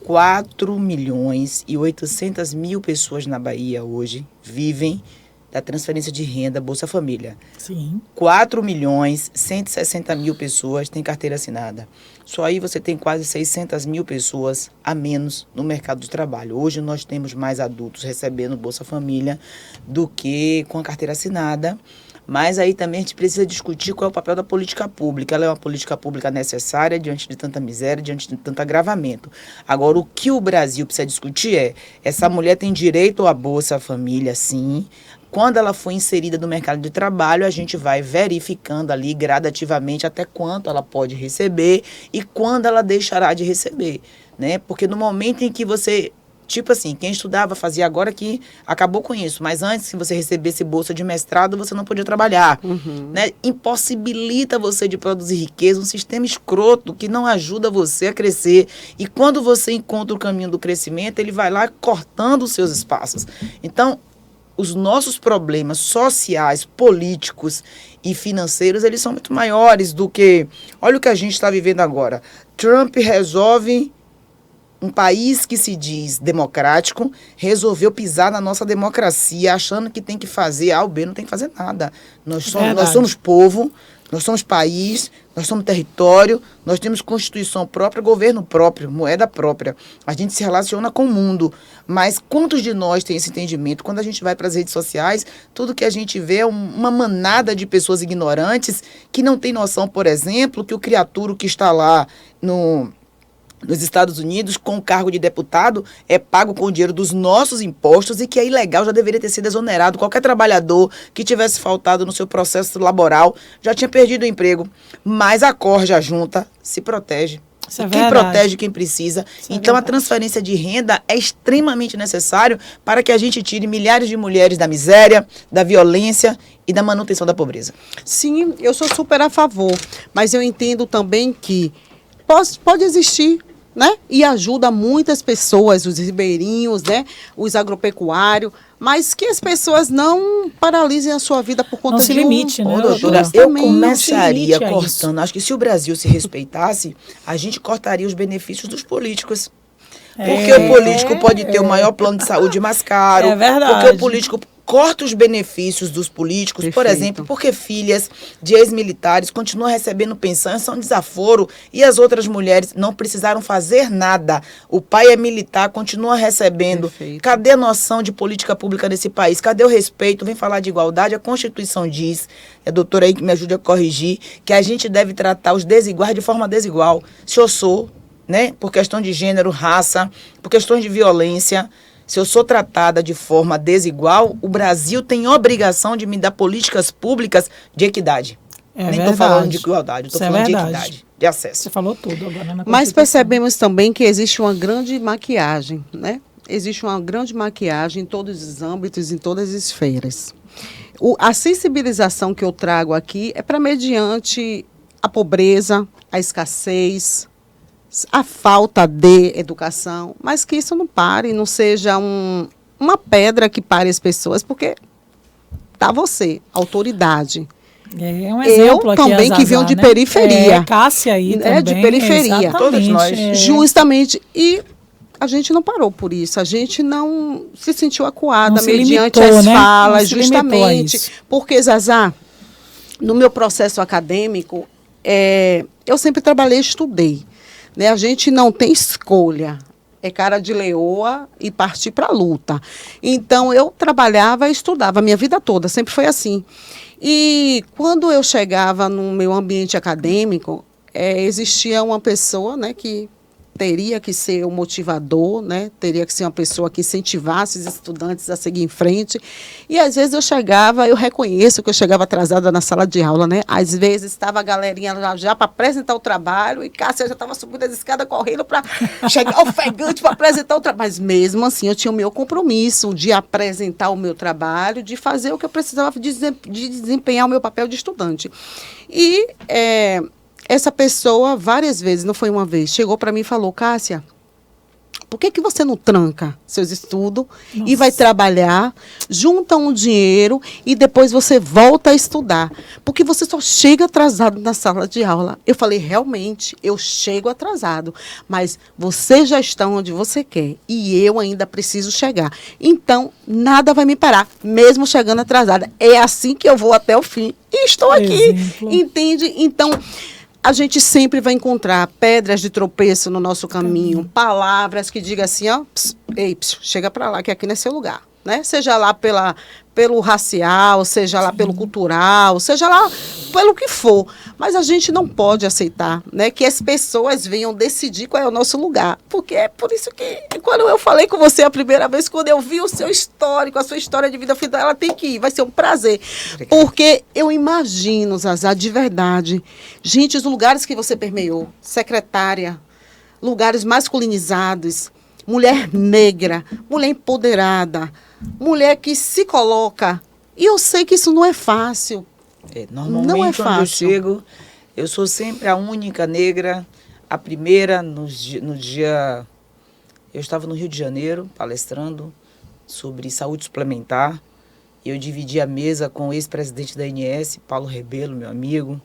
4.800.000 pessoas na Bahia hoje vivem da transferência de renda Bolsa Família. Sim. 4.160.000 pessoas têm carteira assinada. Só aí você tem quase 600.000 pessoas a menos no mercado de trabalho. Hoje nós temos mais adultos recebendo Bolsa Família do que com a carteira assinada. Mas aí também a gente precisa discutir qual é o papel da política pública. Ela é uma política pública necessária diante de tanta miséria, diante de tanto agravamento. Agora, o que o Brasil precisa discutir é, essa mulher tem direito à Bolsa Família, sim. Quando ela for inserida no mercado de trabalho, a gente vai verificando ali gradativamente até quanto ela pode receber e quando ela deixará de receber, né? Porque no momento em que você, tipo assim, quem estudava fazia agora que acabou com isso, mas antes que você recebesse bolsa de mestrado, você não podia trabalhar, né? Impossibilita você de produzir riqueza, um sistema escroto que não ajuda você a crescer. E quando você encontra o caminho do crescimento, ele vai lá cortando os seus espaços. Então, os nossos problemas sociais, políticos e financeiros, eles são muito maiores do que... Olha o que a gente está vivendo agora. Trump resolve, um país que se diz democrático, resolveu pisar na nossa democracia, achando que tem que fazer A ou B, não tem que fazer nada. Nós somos povo, Nós somos país, nós somos território, nós temos constituição própria, governo próprio, moeda própria. A gente se relaciona com o mundo. Mas quantos de nós têm esse entendimento? Quando a gente vai para as redes sociais, tudo que a gente vê é uma manada de pessoas ignorantes que não tem noção, por exemplo, que o criatura que está lá nos Estados Unidos, com o cargo de deputado, é pago com o dinheiro dos nossos impostos e que é ilegal, já deveria ter sido exonerado. Qualquer trabalhador que tivesse faltado no seu processo laboral já tinha perdido o emprego. Mas a Corja junta se protege. Isso é quem verdade. protege quem precisa. Isso é Então, a verdade. transferência de renda é extremamente necessário para que a gente tire milhares de mulheres da miséria, da violência e da manutenção da pobreza. Sim, eu sou super a favor, mas eu entendo também que pode existir, né? E ajuda muitas pessoas, os ribeirinhos, né? Os agropecuários, mas que as pessoas não paralisem a sua vida por conta Não se de limite, né, Ô, doutora, Justamente. eu Justamente. começaria Não se limite a cortando. Acho que se o Brasil se respeitasse, a gente cortaria os benefícios dos políticos. Porque o político pode ter o maior plano de saúde mais caro. É verdade. Porque o político corta os benefícios dos políticos, por Perfeito. exemplo, porque filhas de ex-militares continuam recebendo pensão, são desaforo, e as outras mulheres não precisaram fazer nada. O pai é militar, continua recebendo. Perfeito. Cadê a noção de política pública nesse país? Cadê o respeito? Vem falar de igualdade. A Constituição diz, a doutora aí que me ajude a corrigir, que a gente deve tratar os desiguais de forma desigual. Se eu sou, né, por questão de gênero, raça, por questões de violência, se eu sou tratada de forma desigual, o Brasil tem obrigação de me dar políticas públicas de equidade. É Nem estou verdade. falando de igualdade, estou Isso é falando de verdade. equidade, de acesso. Você falou tudo agora na Mas Constituição. percebemos também que existe uma grande maquiagem, né? Existe uma grande maquiagem em todos os âmbitos, em todas as esferas. A sensibilização que eu trago aqui é para mediante a pobreza, a escassez, a falta de educação, mas que isso não pare, não seja uma pedra que pare as pessoas, porque tá você, autoridade. É um exemplo aqui, também, a que venho Zazá, de né? periferia. Cássia aí É, de também. periferia. Exatamente, Todos nós. Justamente, e a gente não parou por isso, a gente não se sentiu acuada Não se mediante limitou, as né? falas, Não se limitou a justamente. isso. Porque, Zazá, no meu processo acadêmico, eu sempre trabalhei e estudei. Né? A gente não tem escolha. É cara de leoa e partir para a luta. Então, eu trabalhava e estudava a minha vida toda, sempre foi assim. E quando eu chegava no meu ambiente acadêmico, existia uma pessoa, né, que teria que ser o motivador, né? Teria que ser uma pessoa que incentivasse os estudantes a seguir em frente. E às vezes eu reconheço que eu chegava atrasada na sala de aula, né? Às vezes estava a galerinha já para apresentar o trabalho e Cássia já estava subindo as escadas correndo para chegar ofegante para apresentar o trabalho. Mas mesmo assim eu tinha o meu compromisso de apresentar o meu trabalho, de fazer o que eu precisava de desempenhar o meu papel de estudante. E essa pessoa, várias vezes, não foi uma vez, chegou para mim e falou: Cássia, por que você não tranca seus estudos e vai trabalhar, junta um dinheiro e depois você volta a estudar? Porque você só chega atrasado na sala de aula. Eu falei: realmente, eu chego atrasado, mas você já está onde você quer e eu ainda preciso chegar. Então, nada vai me parar, mesmo chegando atrasada. É assim que eu vou até o fim e estou aqui. Exemplo. Entende? Então, a gente sempre vai encontrar pedras de tropeço no nosso caminho, palavras que digam assim, ó, chega para lá, que aqui não é seu lugar, né? Seja lá pelo racial, seja lá pelo cultural, seja lá pelo que for. Mas a gente não pode aceitar, né, que as pessoas venham decidir qual é o nosso lugar. Porque é por isso que, quando eu falei com você a primeira vez, quando eu vi o seu histórico, a sua história de vida, eu falei: ela tem que ir, vai ser um prazer. Obrigada. Porque eu imagino, Zazá, de verdade, gente, os lugares que você permeou, secretária, lugares masculinizados, mulher negra, mulher empoderada, mulher que se coloca. E eu sei que isso não é fácil. Normalmente, Não é onde eu fácil. chego, eu sou sempre a única negra, a primeira no dia... Eu estava no Rio de Janeiro, palestrando sobre saúde suplementar. Eu dividi a mesa com o ex-presidente da ANS, Paulo Rebelo, meu amigo,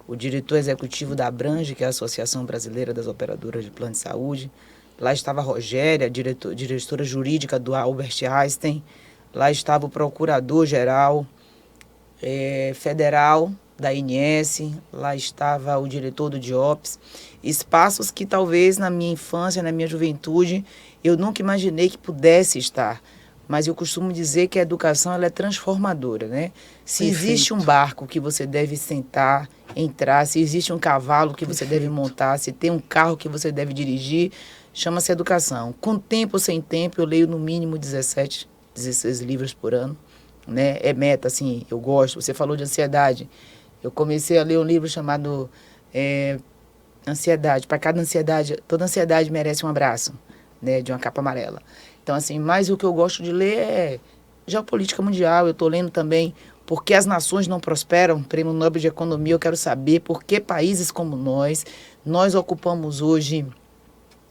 o diretor executivo da Abrange, que é a Associação Brasileira das Operadoras de Plano de Saúde. Lá estava a Rogéria, diretora jurídica do Albert Einstein. Lá estava o procurador-geral federal da INS, lá estava o diretor do DIOPS, espaços que talvez na minha infância, na minha juventude, eu nunca imaginei que pudesse estar. Mas eu costumo dizer que a educação ela é transformadora, né? Se existe um barco que você deve sentar, entrar, se existe um cavalo que você deve montar, se tem um carro que você deve dirigir, chama-se educação. Com tempo ou sem tempo, eu leio no mínimo 17, 16 livros por ano, né? É meta, assim, eu gosto. Você falou de ansiedade. Eu comecei a ler um livro chamado Ansiedade. Para cada ansiedade, toda ansiedade merece um abraço, né? De uma capa amarela. Então, assim, mais o que eu gosto de ler é geopolítica mundial. Eu estou lendo também Por que as Nações Não Prosperam, Prêmio Nobel de Economia. Eu quero saber por que países como nós ocupamos hoje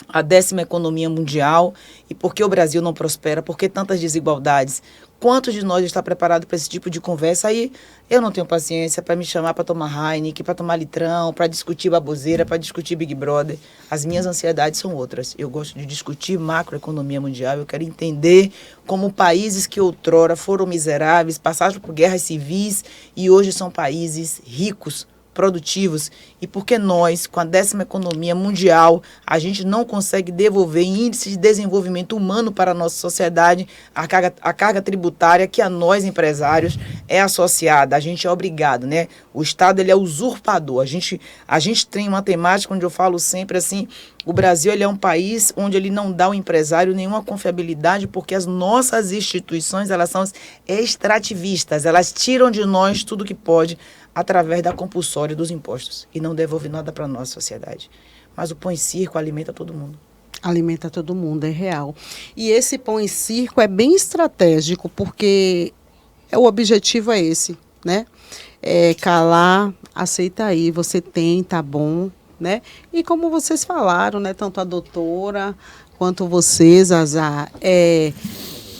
a 10ª economia mundial e por que o Brasil não prospera, por que tantas desigualdades. Quantos de nós está preparado para esse tipo de conversa? Aí eu não tenho paciência para me chamar para tomar Heineken, para tomar litrão, para discutir baboseira, para discutir Big Brother. As minhas ansiedades são outras. Eu gosto de discutir macroeconomia mundial. Eu quero entender como países que outrora foram miseráveis, passaram por guerras civis e hoje são países ricos, produtivos, e porque nós, com a 10ª economia mundial, a gente não consegue devolver em índice de desenvolvimento humano para a nossa sociedade a carga tributária que a nós, empresários, é associada. A gente é obrigado, né? O Estado, ele é usurpador. A gente tem uma temática onde eu falo sempre assim, o Brasil, ele é um país onde ele não dá ao empresário nenhuma confiabilidade, porque as nossas instituições, elas são extrativistas, elas tiram de nós tudo que pode através da compulsória dos impostos e não devolve nada para a nossa sociedade. Mas o pão em circo alimenta todo mundo. Alimenta todo mundo, é real. E esse pão em circo é bem estratégico, porque o objetivo é esse, né? É calar, aceita aí, você tem, tá bom, né? E como vocês falaram, né? Tanto a doutora quanto vocês, Zazá,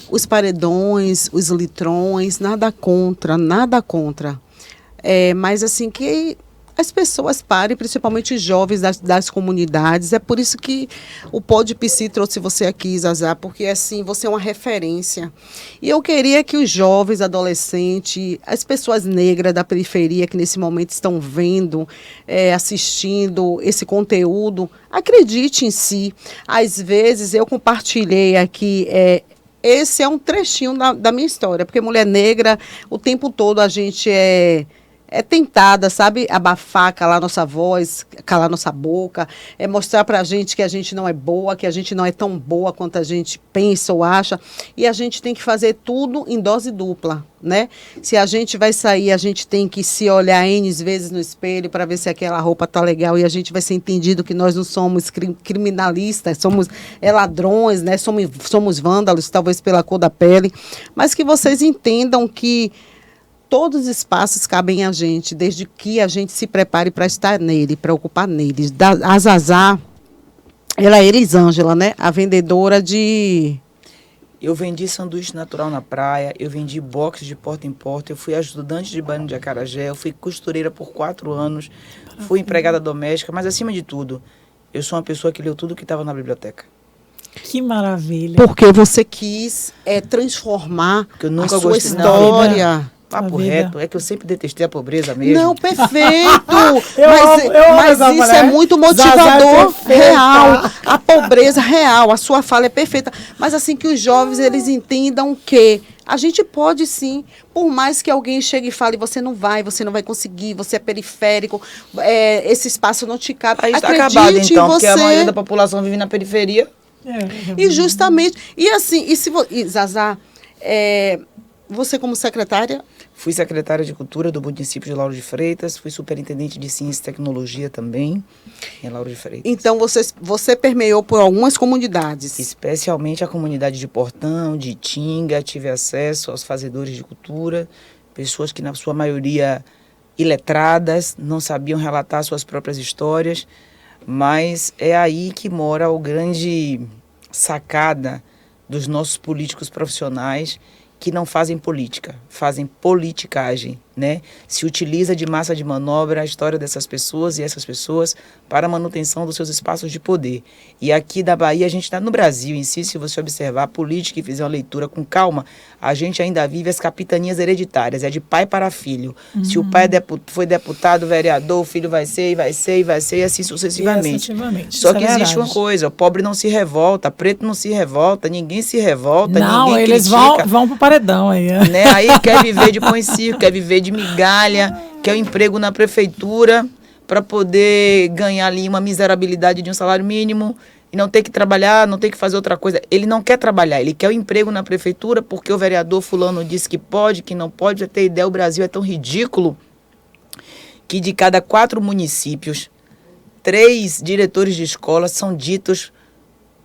os paredões, os litrões, nada contra, nada contra. Mas assim, que as pessoas parem, principalmente os jovens das comunidades. É por isso que o Pod Psi trouxe você aqui, Zazá, porque assim, você é uma referência. E eu queria que os jovens, adolescentes, as pessoas negras da periferia que nesse momento estão vendo, assistindo esse conteúdo, acredite em si. Às vezes eu compartilhei aqui... esse é um trechinho da minha história, porque mulher negra, o tempo todo a gente é tentada, sabe, abafar, calar nossa voz, calar nossa boca, mostrar pra gente que a gente não é boa, que a gente não é tão boa quanto a gente pensa ou acha, e a gente tem que fazer tudo em dose dupla, né? Se a gente vai sair, a gente tem que se olhar N vezes no espelho para ver se aquela roupa tá legal, e a gente vai ser entendido que nós não somos criminalistas, somos ladrões, né? Somos vândalos, talvez pela cor da pele, mas que vocês entendam que todos os espaços cabem a gente, desde que a gente se prepare para estar nele, para ocupar neles. A Zazá, ela é Elisângela, né? A vendedora de... Eu vendi sanduíche natural na praia, eu vendi box de porta em porta, eu fui ajudante de banho de acarajé, eu fui costureira por 4 anos, fui empregada doméstica, mas acima de tudo, eu sou uma pessoa que leu tudo que estava na biblioteca. Que maravilha. Porque você quis transformar a sua história. Papo reto, é que eu sempre detestei a pobreza mesmo. Não, perfeito! mas isso é muito motivador, real. A pobreza real, a sua fala é perfeita. Mas assim, que os jovens, eles entendam que a gente pode sim, por mais que alguém chegue e fale, você não vai conseguir, você é periférico, esse espaço não te cabe. Aí está acabado então, porque a maioria da população vive na periferia. E justamente, e assim, Zazá, você como secretária? Fui secretária de Cultura do município de Lauro de Freitas, fui superintendente de Ciência e Tecnologia também, em Lauro de Freitas. Então, você permeou por algumas comunidades? Especialmente a comunidade de Portão, de Itinga, tive acesso aos fazedores de cultura, pessoas que, na sua maioria, iletradas, não sabiam relatar suas próprias histórias, mas é aí que mora a grande sacada dos nossos políticos profissionais, que não fazem política, fazem politicagem, né? Se utiliza de massa de manobra a história dessas pessoas e essas pessoas para a manutenção dos seus espaços de poder. E aqui da Bahia, a gente está no Brasil em si, se você observar a política e fizer uma leitura com calma, a gente ainda vive as capitanias hereditárias, é de pai para filho. Se o pai foi deputado, vereador, o filho vai ser, e vai ser, e vai ser, e assim sucessivamente. Só que existe uma coisa, o pobre não se revolta, preto não se revolta, ninguém se revolta, não, ninguém eles critica. vão pro paredão aí. Né? Aí quer viver de pão e circo, quer viver de migalha, quer um emprego na prefeitura para poder ganhar ali uma miserabilidade de um salário mínimo e não ter que trabalhar, não ter que fazer outra coisa. Ele não quer trabalhar, ele quer o emprego na prefeitura porque o vereador fulano disse que pode, que não pode. Pra ter ideia, o Brasil é tão ridículo que de cada 4 municípios, 3 diretores de escola são ditos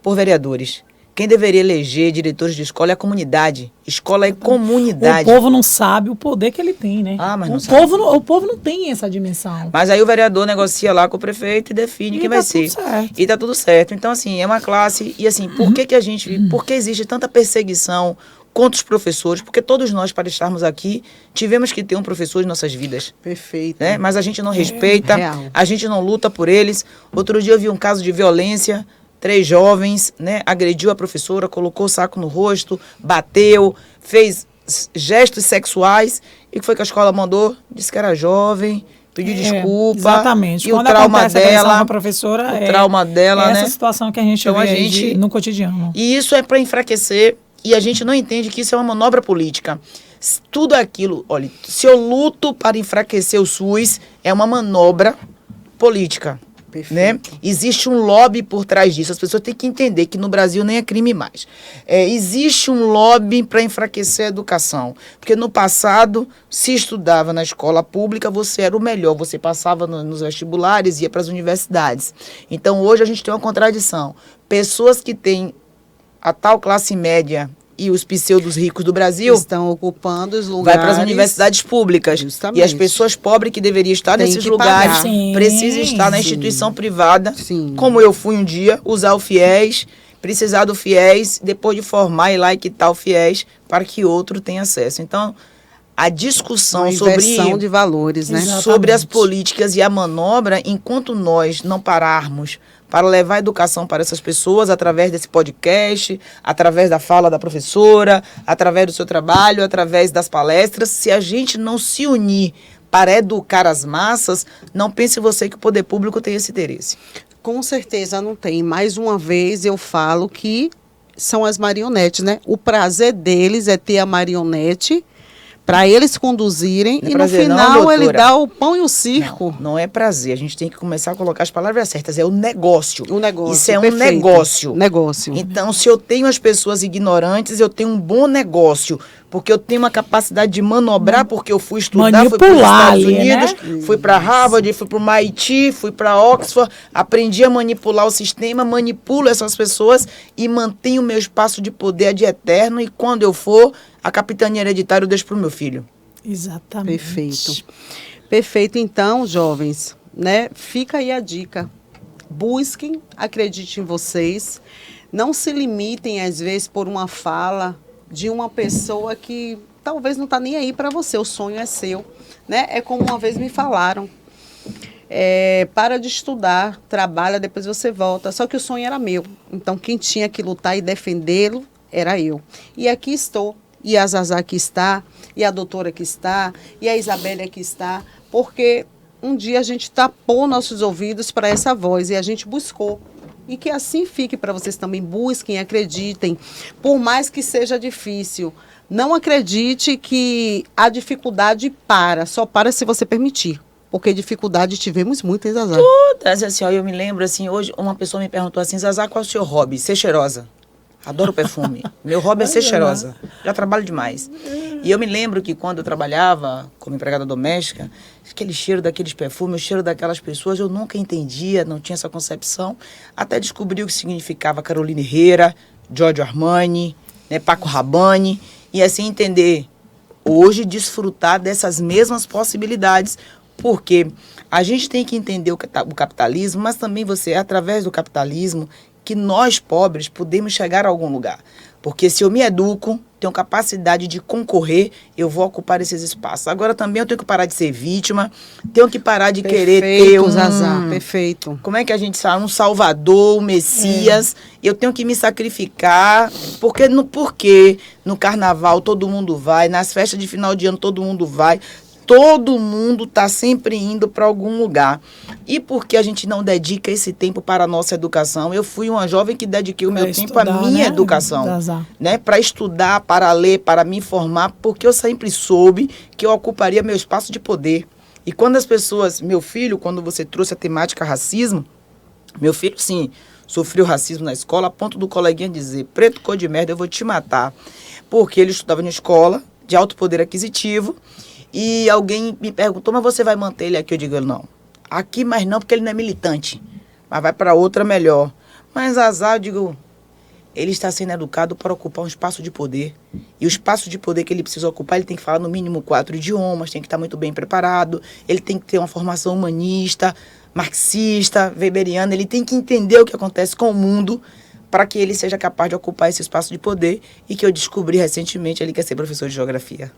por vereadores. Quem deveria eleger diretores de escola é a comunidade. Escola é comunidade. O povo não sabe o poder que ele tem, né? Mas não sabe. O povo não tem essa dimensão. Mas aí o vereador negocia lá com o prefeito e define quem vai ser. E tá tudo certo. Então, assim, é uma classe. E assim, por que existe tanta perseguição contra os professores? Porque todos nós, para estarmos aqui, tivemos que ter um professor em nossas vidas. Perfeito. Né? Mas a gente não respeita, a gente não luta por eles. Outro dia eu vi um caso de violência. 3 jovens, né, agrediu a professora, colocou o saco no rosto, bateu, fez gestos sexuais. E o que foi que a escola mandou? Disse que era jovem, pediu desculpa. Exatamente. E quando o trauma dela, a professora, o trauma dela, essa né? situação que a gente vê no cotidiano. E isso é para enfraquecer, e a gente não entende que isso é uma manobra política. Tudo aquilo, olha, se eu luto para enfraquecer o SUS, é uma manobra política. Né? Existe um lobby por trás disso. As pessoas têm que entender que no Brasil nem é crime mais. Existe um lobby para enfraquecer a educação. Porque no passado, se estudava na escola pública, você era o melhor. Você passava nos vestibulares, ia para as universidades. Então, hoje a gente tem uma contradição. Pessoas que têm a tal classe média e os pseudos ricos do Brasil estão ocupando os lugares. Vai para as universidades públicas. Justamente. E as pessoas pobres que deveriam estar nesses lugares precisam estar na instituição privada, como eu fui um dia, usar o FIES, precisar do FIES, depois de formar e lá e quitar o FIES para que outro tenha acesso. Então, a discussão sobre de valores, né? Sobre as políticas e a manobra, enquanto nós não pararmos para levar a educação para essas pessoas através desse podcast, através da fala da professora, através do seu trabalho, através das palestras, se a gente não se unir para educar as massas, não pense você que o poder público tem esse interesse. Com certeza não tem. Mais uma vez eu falo que são as marionetes, né? O prazer deles é ter a marionete para eles conduzirem e no final ele dá o pão e o circo. Não é prazer, a gente tem que começar a colocar as palavras certas, é o negócio. O negócio. Isso é perfeito. Um negócio. Negócio. Então, se eu tenho as pessoas ignorantes, eu tenho um bom negócio, porque eu tenho uma capacidade de manobrar, porque eu fui estudar, fui para os Estados Unidos, né? Fui para Harvard, fui para o MIT, fui para Oxford, aprendi a manipular o sistema, manipulo essas pessoas e mantenho o meu espaço de poder de eterno, e quando eu for, a capitania hereditária eu deixo para o meu filho. Exatamente. Perfeito. Perfeito, então, jovens, né? Fica aí a dica. Busquem, acreditem em vocês. Não se limitem, às vezes, por uma fala de uma pessoa que talvez não está nem aí para você. O sonho é seu, né? É como uma vez me falaram. Para de estudar, trabalha, depois você volta. Só que o sonho era meu. Então, quem tinha que lutar e defendê-lo era eu. E aqui estou. E a Zazá aqui está, e a doutora aqui está, e a Isabelle aqui está, porque um dia a gente tapou nossos ouvidos para essa voz e a gente buscou. E que assim fique para vocês também. Busquem, acreditem, por mais que seja difícil. Não acredite que a dificuldade só para se você permitir. Porque dificuldade tivemos muitas, Zazá. Todas, assim, ó, eu me lembro, assim, hoje uma pessoa me perguntou assim, Zazá, qual é o seu hobby? Ser cheirosa. Adoro perfume. Meu hobby é ser cheirosa. Já trabalho demais. E eu me lembro que quando eu trabalhava como empregada doméstica, aquele cheiro daqueles perfumes, o cheiro daquelas pessoas, eu nunca entendia, não tinha essa concepção, até descobri o que significava Carolina Herrera, Giorgio Armani, né, Paco Rabanne, e assim entender, hoje desfrutar dessas mesmas possibilidades, porque a gente tem que entender o capitalismo, mas também você, através do capitalismo, que nós, pobres, podemos chegar a algum lugar. Porque se eu me educo, tenho capacidade de concorrer, eu vou ocupar esses espaços. Agora também eu tenho que parar de ser vítima, tenho que parar de querer ter um... Zazá, perfeito. Como é que a gente fala? Um salvador, um messias. Eu tenho que me sacrificar, porque no carnaval todo mundo vai, nas festas de final de ano todo mundo vai. Todo mundo está sempre indo para algum lugar. E por que a gente não dedica esse tempo para a nossa educação? Eu fui uma jovem que dediquei o meu tempo à minha educação. Né? Para estudar, para ler, para me informar, porque eu sempre soube que eu ocuparia meu espaço de poder. E quando as pessoas... Meu filho, quando você trouxe a temática racismo, meu filho, sim, sofreu racismo na escola, a ponto do coleguinha dizer, preto, cor de merda, eu vou te matar. Porque ele estudava em escola de alto poder aquisitivo. E alguém me perguntou, mas você vai manter ele aqui? Eu digo, não. Aqui, mas não, porque ele não é militante. Mas vai para outra melhor. Mas azar, eu digo, ele está sendo educado para ocupar um espaço de poder. E o espaço de poder que ele precisa ocupar, ele tem que falar no mínimo 4 idiomas, tem que estar muito bem preparado, ele tem que ter uma formação humanista, marxista, weberiana, ele tem que entender o que acontece com o mundo para que ele seja capaz de ocupar esse espaço de poder. E que eu descobri recentemente, ele quer ser professor de geografia.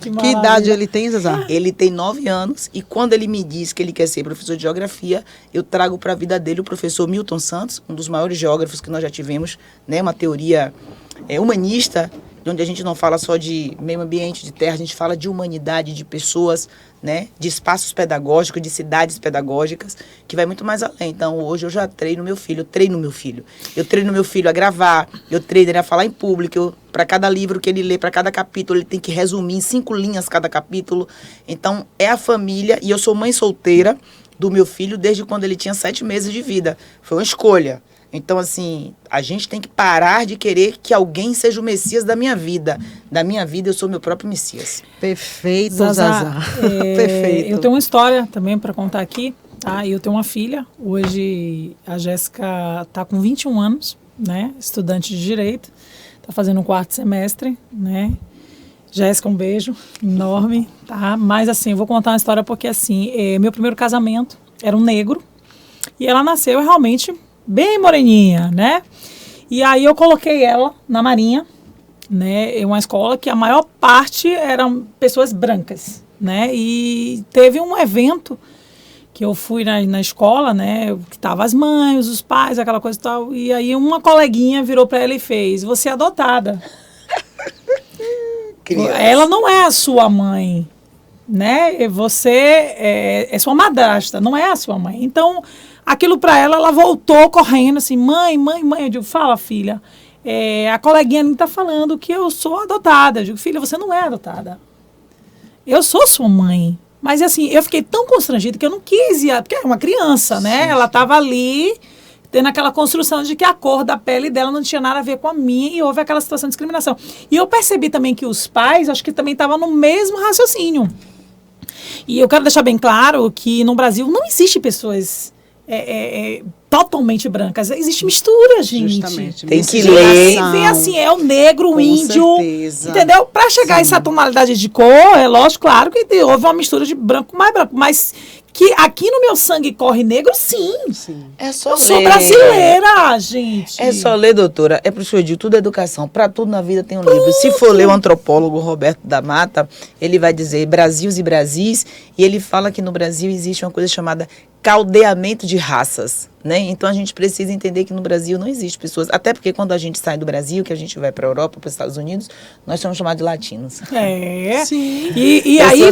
Que idade ele tem, Zazá? Ele tem 9 anos e quando ele me diz que ele quer ser professor de geografia, eu trago para a vida dele o professor Milton Santos, um dos maiores geógrafos que nós já tivemos, né? Uma teoria humanista, onde a gente não fala só de meio ambiente, de terra, a gente fala de humanidade, de pessoas, né? De espaços pedagógicos, de cidades pedagógicas, que vai muito mais além. Então, hoje eu já treino meu filho, eu treino meu filho a gravar, eu treino ele a falar em público, para cada livro que ele lê, para cada capítulo, ele tem que resumir em 5 linhas cada capítulo. Então, é a família, e eu sou mãe solteira do meu filho desde quando ele tinha 7 meses de vida. Foi uma escolha. Então, assim, a gente tem que parar de querer que alguém seja o Messias da minha vida. Da minha vida, eu sou meu próprio Messias. Perfeito, Zazá. Perfeito. Eu tenho uma história também para contar aqui. Tá? Eu tenho uma filha. Hoje, a Jéssica está com 21 anos, né? Estudante de Direito. Está fazendo o 4º semestre, né? Jéssica, um beijo enorme, tá? Mas, assim, eu vou contar uma história porque, assim, meu primeiro casamento era um negro. E ela nasceu realmente... bem moreninha, né? E aí eu coloquei ela na Marinha, né? Em uma escola que a maior parte eram pessoas brancas, né? E teve um evento que eu fui na escola, né? Que tava as mães, os pais, aquela coisa e tal. E aí uma coleguinha virou para ela e fez, você é adotada. Ela não é a sua mãe, né? Você é sua madrasta, não é a sua mãe. Então... aquilo para ela voltou correndo assim, mãe. Eu digo, fala, filha, a coleguinha ali tá falando que eu sou adotada. Eu digo, filha, você não é adotada. Eu sou sua mãe. Mas assim, eu fiquei tão constrangida que eu não quis ir, porque é uma criança, né? Sim. Ela tava ali, tendo aquela construção de que a cor da pele dela não tinha nada a ver com a minha e houve aquela situação de discriminação. E eu percebi também que os pais, acho que também estavam no mesmo raciocínio. E eu quero deixar bem claro que no Brasil não existe pessoas... totalmente brancas. Existe mistura, gente. Justamente. Tem que ler. E vem assim, é o negro, o com índio. Certeza. Entendeu? Para chegar a essa tonalidade de cor, é lógico, claro que houve uma mistura de branco com mais branco. Mas que aqui no meu sangue corre negro, sim. É só eu ler. sou brasileira, gente. É só ler, doutora. É pro senhor de tudo é educação. Para tudo na vida tem um livro. Se for ler o antropólogo Roberto da Mata, ele vai dizer Brasils e Brasis, e ele fala que no Brasil existe uma coisa chamada caldeamento de raças, né? Então a gente precisa entender que no Brasil não existe pessoas, até porque quando a gente sai do Brasil, que a gente vai para a Europa, para os Estados Unidos, nós somos chamados de latinos. Sim. E aí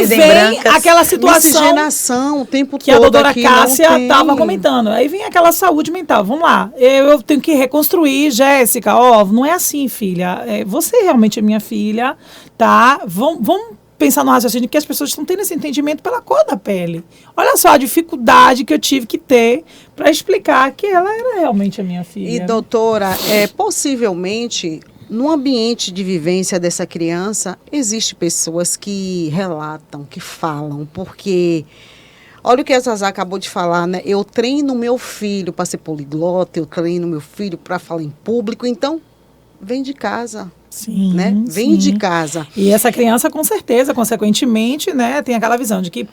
vem brancas, aquela situação miscigenação o tempo que todo a doutora aqui Cássia estava comentando. Aí vem aquela saúde mental. Vamos lá, eu tenho que reconstruir, Jéssica, não é assim, filha. Você realmente é minha filha, tá? Vamos pensar no raciocínio que as pessoas estão tendo esse entendimento pela cor da pele. Olha só a dificuldade que eu tive que ter para explicar que ela era realmente a minha filha. E, doutora, possivelmente, no ambiente de vivência dessa criança, existem pessoas que relatam, que falam, porque... olha o que a Zazá acabou de falar, né? Eu treino meu filho para ser poliglota, eu treino meu filho para falar em público, então... vem de casa. Sim, Né? Vem sim. de casa. E essa criança, com certeza, consequentemente, né, tem aquela visão de que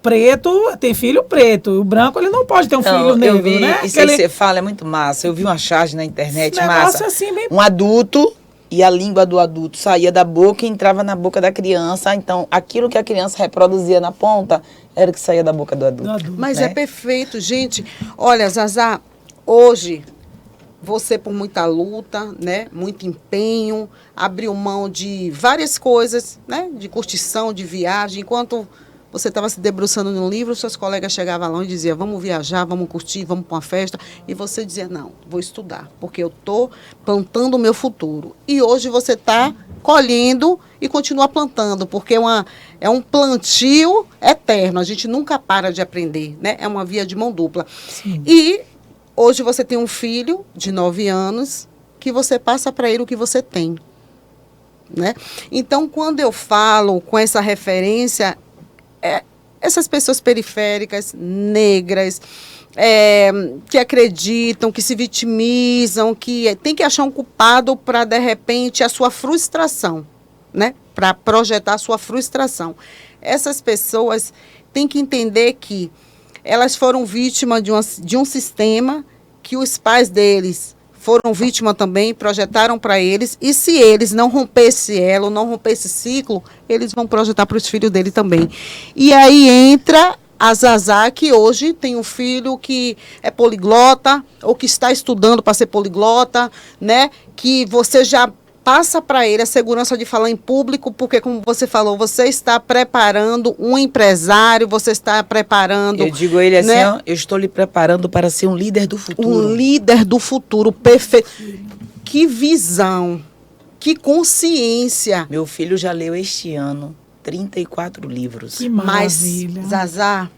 preto tem filho preto. O branco, ele não pode ter um filho negro, eu vi, né? isso aí que você fala é muito massa. Eu vi uma charge na internet, Esse negócio massa. assim, bem... Um adulto e a língua do adulto saía da boca e entrava na boca da criança. Então, aquilo que a criança reproduzia na ponta era o que saía da boca do adulto. Mas né? é perfeito, gente. Olha, Zazá, hoje você, por muita luta, né, muito empenho, abriu mão de várias coisas, né, de curtição, de viagem. Enquanto você estava se debruçando no livro, seus colegas chegavam lá e diziam, vamos viajar, vamos curtir, vamos para uma festa. E você dizia, não, vou estudar, porque eu estou plantando o meu futuro. E hoje você está colhendo e continua plantando, porque é um plantio eterno. A gente nunca para de aprender, né? É uma via de mão dupla. Sim. E hoje você tem um filho de 9 anos que você passa para ele o que você tem, né? Então, quando eu falo com essa referência, essas pessoas periféricas, negras, que acreditam, que se vitimizam, que tem que achar um culpado para, de repente, a sua frustração, né? Para projetar a sua frustração. Essas pessoas têm que entender que elas foram vítimas de um sistema que os pais deles foram vítimas também, projetaram para eles, e se eles não rompessem elo, não rompessem esse ciclo, eles vão projetar para os filhos dele também. E aí entra a Zazá, que hoje tem um filho que é poliglota, ou que está estudando para ser poliglota, né? Que você já passa para ele a segurança de falar em público, porque, como você falou, você está preparando um empresário, você está preparando... Eu digo a ele assim, né? ó, eu estou lhe preparando para ser um líder do futuro. Um líder do futuro, perfeito. Que visão, que consciência. Meu filho já leu este ano 34 livros. Que Mas, maravilha. Zazá,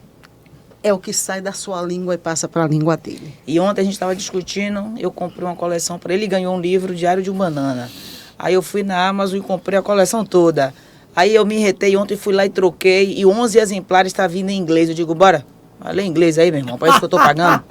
é o que sai da sua língua e passa para a língua dele. E ontem a gente estava discutindo, eu comprei uma coleção para ele, ganhou um livro, Diário de um Banana. Aí eu fui na Amazon e comprei a coleção toda. Aí eu me retei ontem, fui lá e troquei, e 11 exemplares está vindo em inglês. Eu digo, bora, lê inglês aí, meu irmão, parece que eu estou pagando.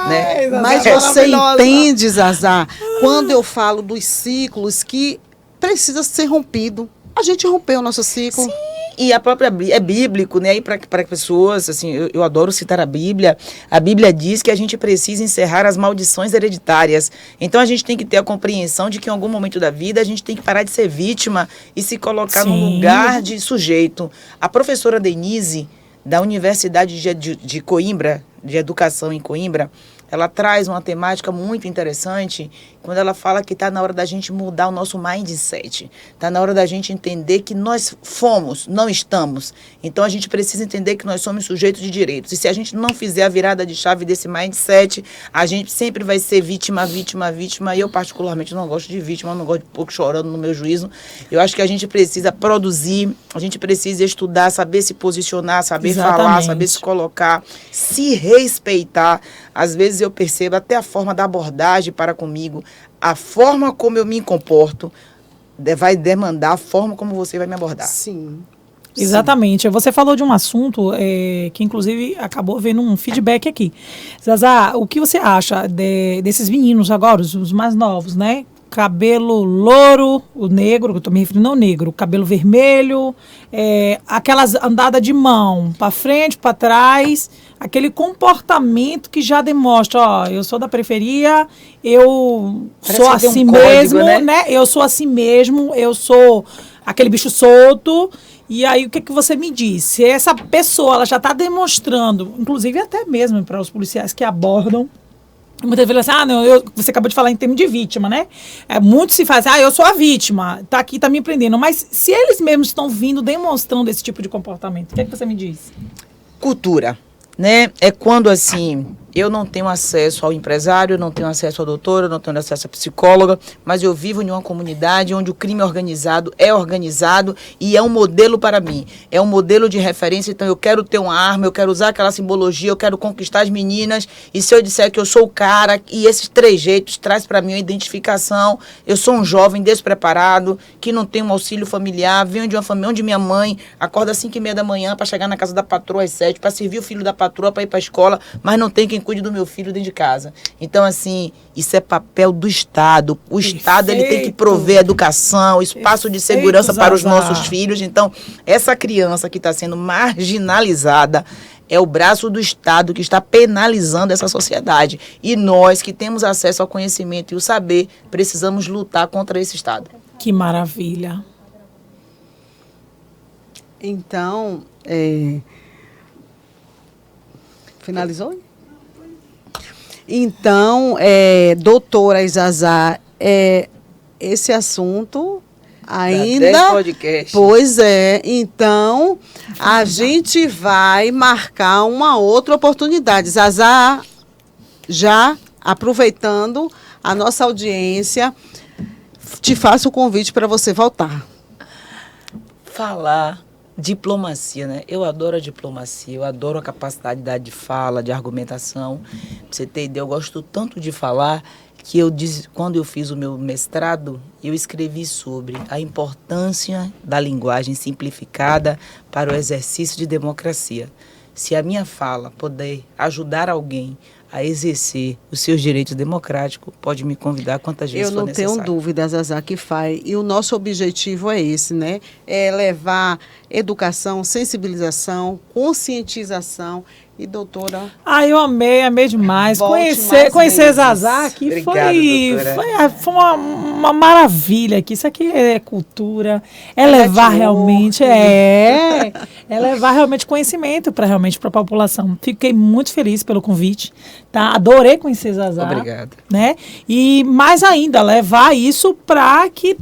né? Mas você entende, Zazá, quando eu falo dos ciclos que precisa ser rompido. A gente rompeu o nosso ciclo. Sim. E a própria é bíblico, né? E para pessoas, assim, eu adoro citar a Bíblia. A Bíblia diz que a gente precisa encerrar as maldições hereditárias. Então a gente tem que ter a compreensão de que em algum momento da vida a gente tem que parar de ser vítima e se colocar num lugar de sujeito. A professora Denise, da Universidade de Coimbra, de Educação em Coimbra, ela traz uma temática muito interessante quando ela fala que está na hora da gente mudar o nosso mindset. Está na hora da gente entender que nós fomos, não estamos. Então a gente precisa entender que nós somos sujeitos de direitos. E se a gente não fizer a virada de chave desse mindset, a gente sempre vai ser vítima, vítima, vítima. E eu particularmente não gosto de vítima, não gosto de pouco chorando no meu juízo. Eu acho que a gente precisa produzir, a gente precisa estudar, saber se posicionar, saber falar, saber se colocar, se respeitar. Às vezes eu percebo até a forma da abordagem para comigo, a forma como eu me comporto vai demandar a forma como você vai me abordar. Sim. Exatamente. Você falou de um assunto que, inclusive, acabou vendo um feedback aqui. Zazá, o que você acha desses meninos agora, os mais novos, né? Cabelo louro, o negro, que eu estou me referindo ao negro, cabelo vermelho, aquelas andadas de mão para frente, para trás, aquele comportamento que já demonstra, ó, eu sou da periferia, eu sou assim mesmo, né? Eu sou assim mesmo, eu sou aquele bicho solto. E aí, o que você me diz? Se essa pessoa ela já está demonstrando, inclusive até mesmo para os policiais que abordam, muitas vezes assim, você acabou de falar em termos de vítima, né? Muito se faz, eu sou a vítima, tá aqui, tá me prendendo. Mas se eles mesmos estão vindo demonstrando esse tipo de comportamento, o que você me diz? Cultura, né? É quando, assim, eu não tenho acesso ao empresário, eu não tenho acesso ao doutor, eu não tenho acesso à psicóloga, mas eu vivo em uma comunidade onde o crime organizado e é um modelo para mim. É um modelo de referência, então eu quero ter uma arma, eu quero usar aquela simbologia, eu quero conquistar as meninas, e se eu disser que eu sou o cara, e esses trejeitos traz para mim uma identificação, eu sou um jovem despreparado, que não tem um auxílio familiar, venho de uma família onde minha mãe acorda às 5h30 da manhã para chegar na casa da patroa às 7, para servir o filho da patroa para ir para a escola, mas não tem quem cuide do meu filho dentro de casa. Então, assim, isso é papel do Estado. O Estado, ele tem que prover educação, espaço de segurança para os nossos filhos. Então, essa criança que está sendo marginalizada é o braço do Estado que está penalizando essa sociedade. E nós, que temos acesso ao conhecimento e o saber, precisamos lutar contra esse Estado. Que maravilha. Então, finalizou? Então, doutora Izazá, esse assunto ainda... podcast. Pois é. Então, a gente vai marcar uma outra oportunidade. Izazá, já aproveitando a nossa audiência, te faço o convite para você voltar. Falar diplomacia, né? Eu adoro a diplomacia, eu adoro a capacidade de fala, de argumentação. Pra você ter ideia, eu gosto tanto de falar que quando eu fiz o meu mestrado, eu escrevi sobre a importância da linguagem simplificada para o exercício de democracia. Se a minha fala puder ajudar alguém a exercer os seus direitos democráticos, pode me convidar quantas vezes for necessário. Eu não tenho dúvidas, Zazá, que faz. E o nosso objetivo é esse, né? É levar educação, sensibilização, conscientização. E, doutora... Eu amei demais. Conhecer Zazá aqui. Obrigado, foi uma maravilha aqui. Isso aqui é cultura, é levar realmente, é levar realmente conhecimento para a população. Fiquei muito feliz pelo convite, tá? Adorei conhecer Zazá. Obrigado. Né? E mais ainda, levar isso para que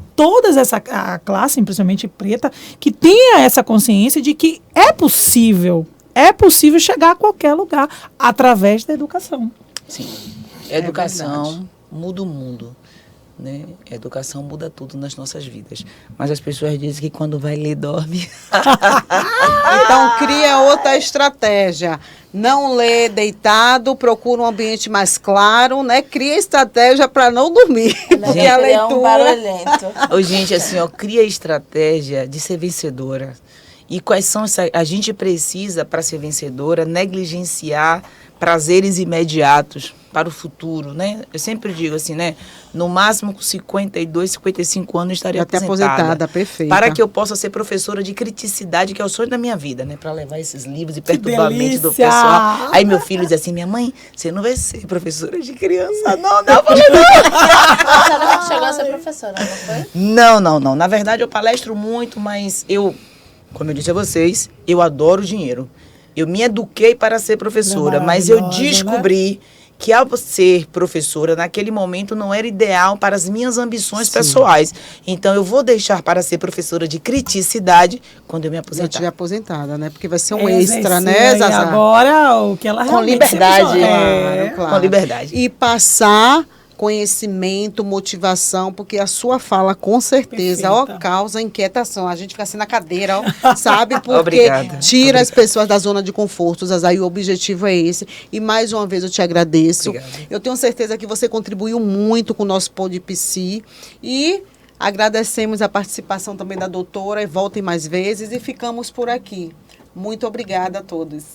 a classe, principalmente preta, que tenha essa consciência de que é possível chegar a qualquer lugar através da educação. Sim. Educação muda o mundo, né? Educação muda tudo nas nossas vidas. Mas as pessoas dizem que quando vai ler, dorme. Então, cria outra estratégia. Não lê deitado, procura um ambiente mais claro, né? Cria estratégia para não dormir. Porque a leitura... um barulhento. Gente, assim, cria estratégia de ser vencedora. E quais são a gente precisa, para ser vencedora, negligenciar prazeres imediatos para o futuro, né? Eu sempre digo assim, né? No máximo com 52, 55 anos eu estaria aposentada. Perfeita. Para que eu possa ser professora de criticidade, que é o sonho da minha vida, né? Para levar esses livros e perturbar a mente do pessoal. Aí meu filho diz assim, minha mãe, você não vai ser professora de criança, não. Eu falei, não. A senhora não chegou a ser professora, não foi? Não. Na verdade, eu palestro muito, mas como eu disse a vocês, eu adoro dinheiro. Eu me eduquei para ser professora, mas eu descobri que ao ser professora, naquele momento não era ideal para as minhas ambições pessoais. Então, eu vou deixar para ser professora de criticidade quando eu me aposentar. Eu estiver aposentada, né? Porque vai ser um extra, né, Zazá? Agora, o que ela com liberdade. Claro. Com liberdade. E passar conhecimento, motivação, porque a sua fala, com certeza, causa inquietação. A gente fica assim na cadeira, sabe? Porque tira as pessoas da zona de conforto, Zazá, e o objetivo é esse. E mais uma vez eu te agradeço. Obrigado. Eu tenho certeza que você contribuiu muito com o nosso PodPC e agradecemos a participação também da doutora, e voltem mais vezes, e ficamos por aqui. Muito obrigada a todos.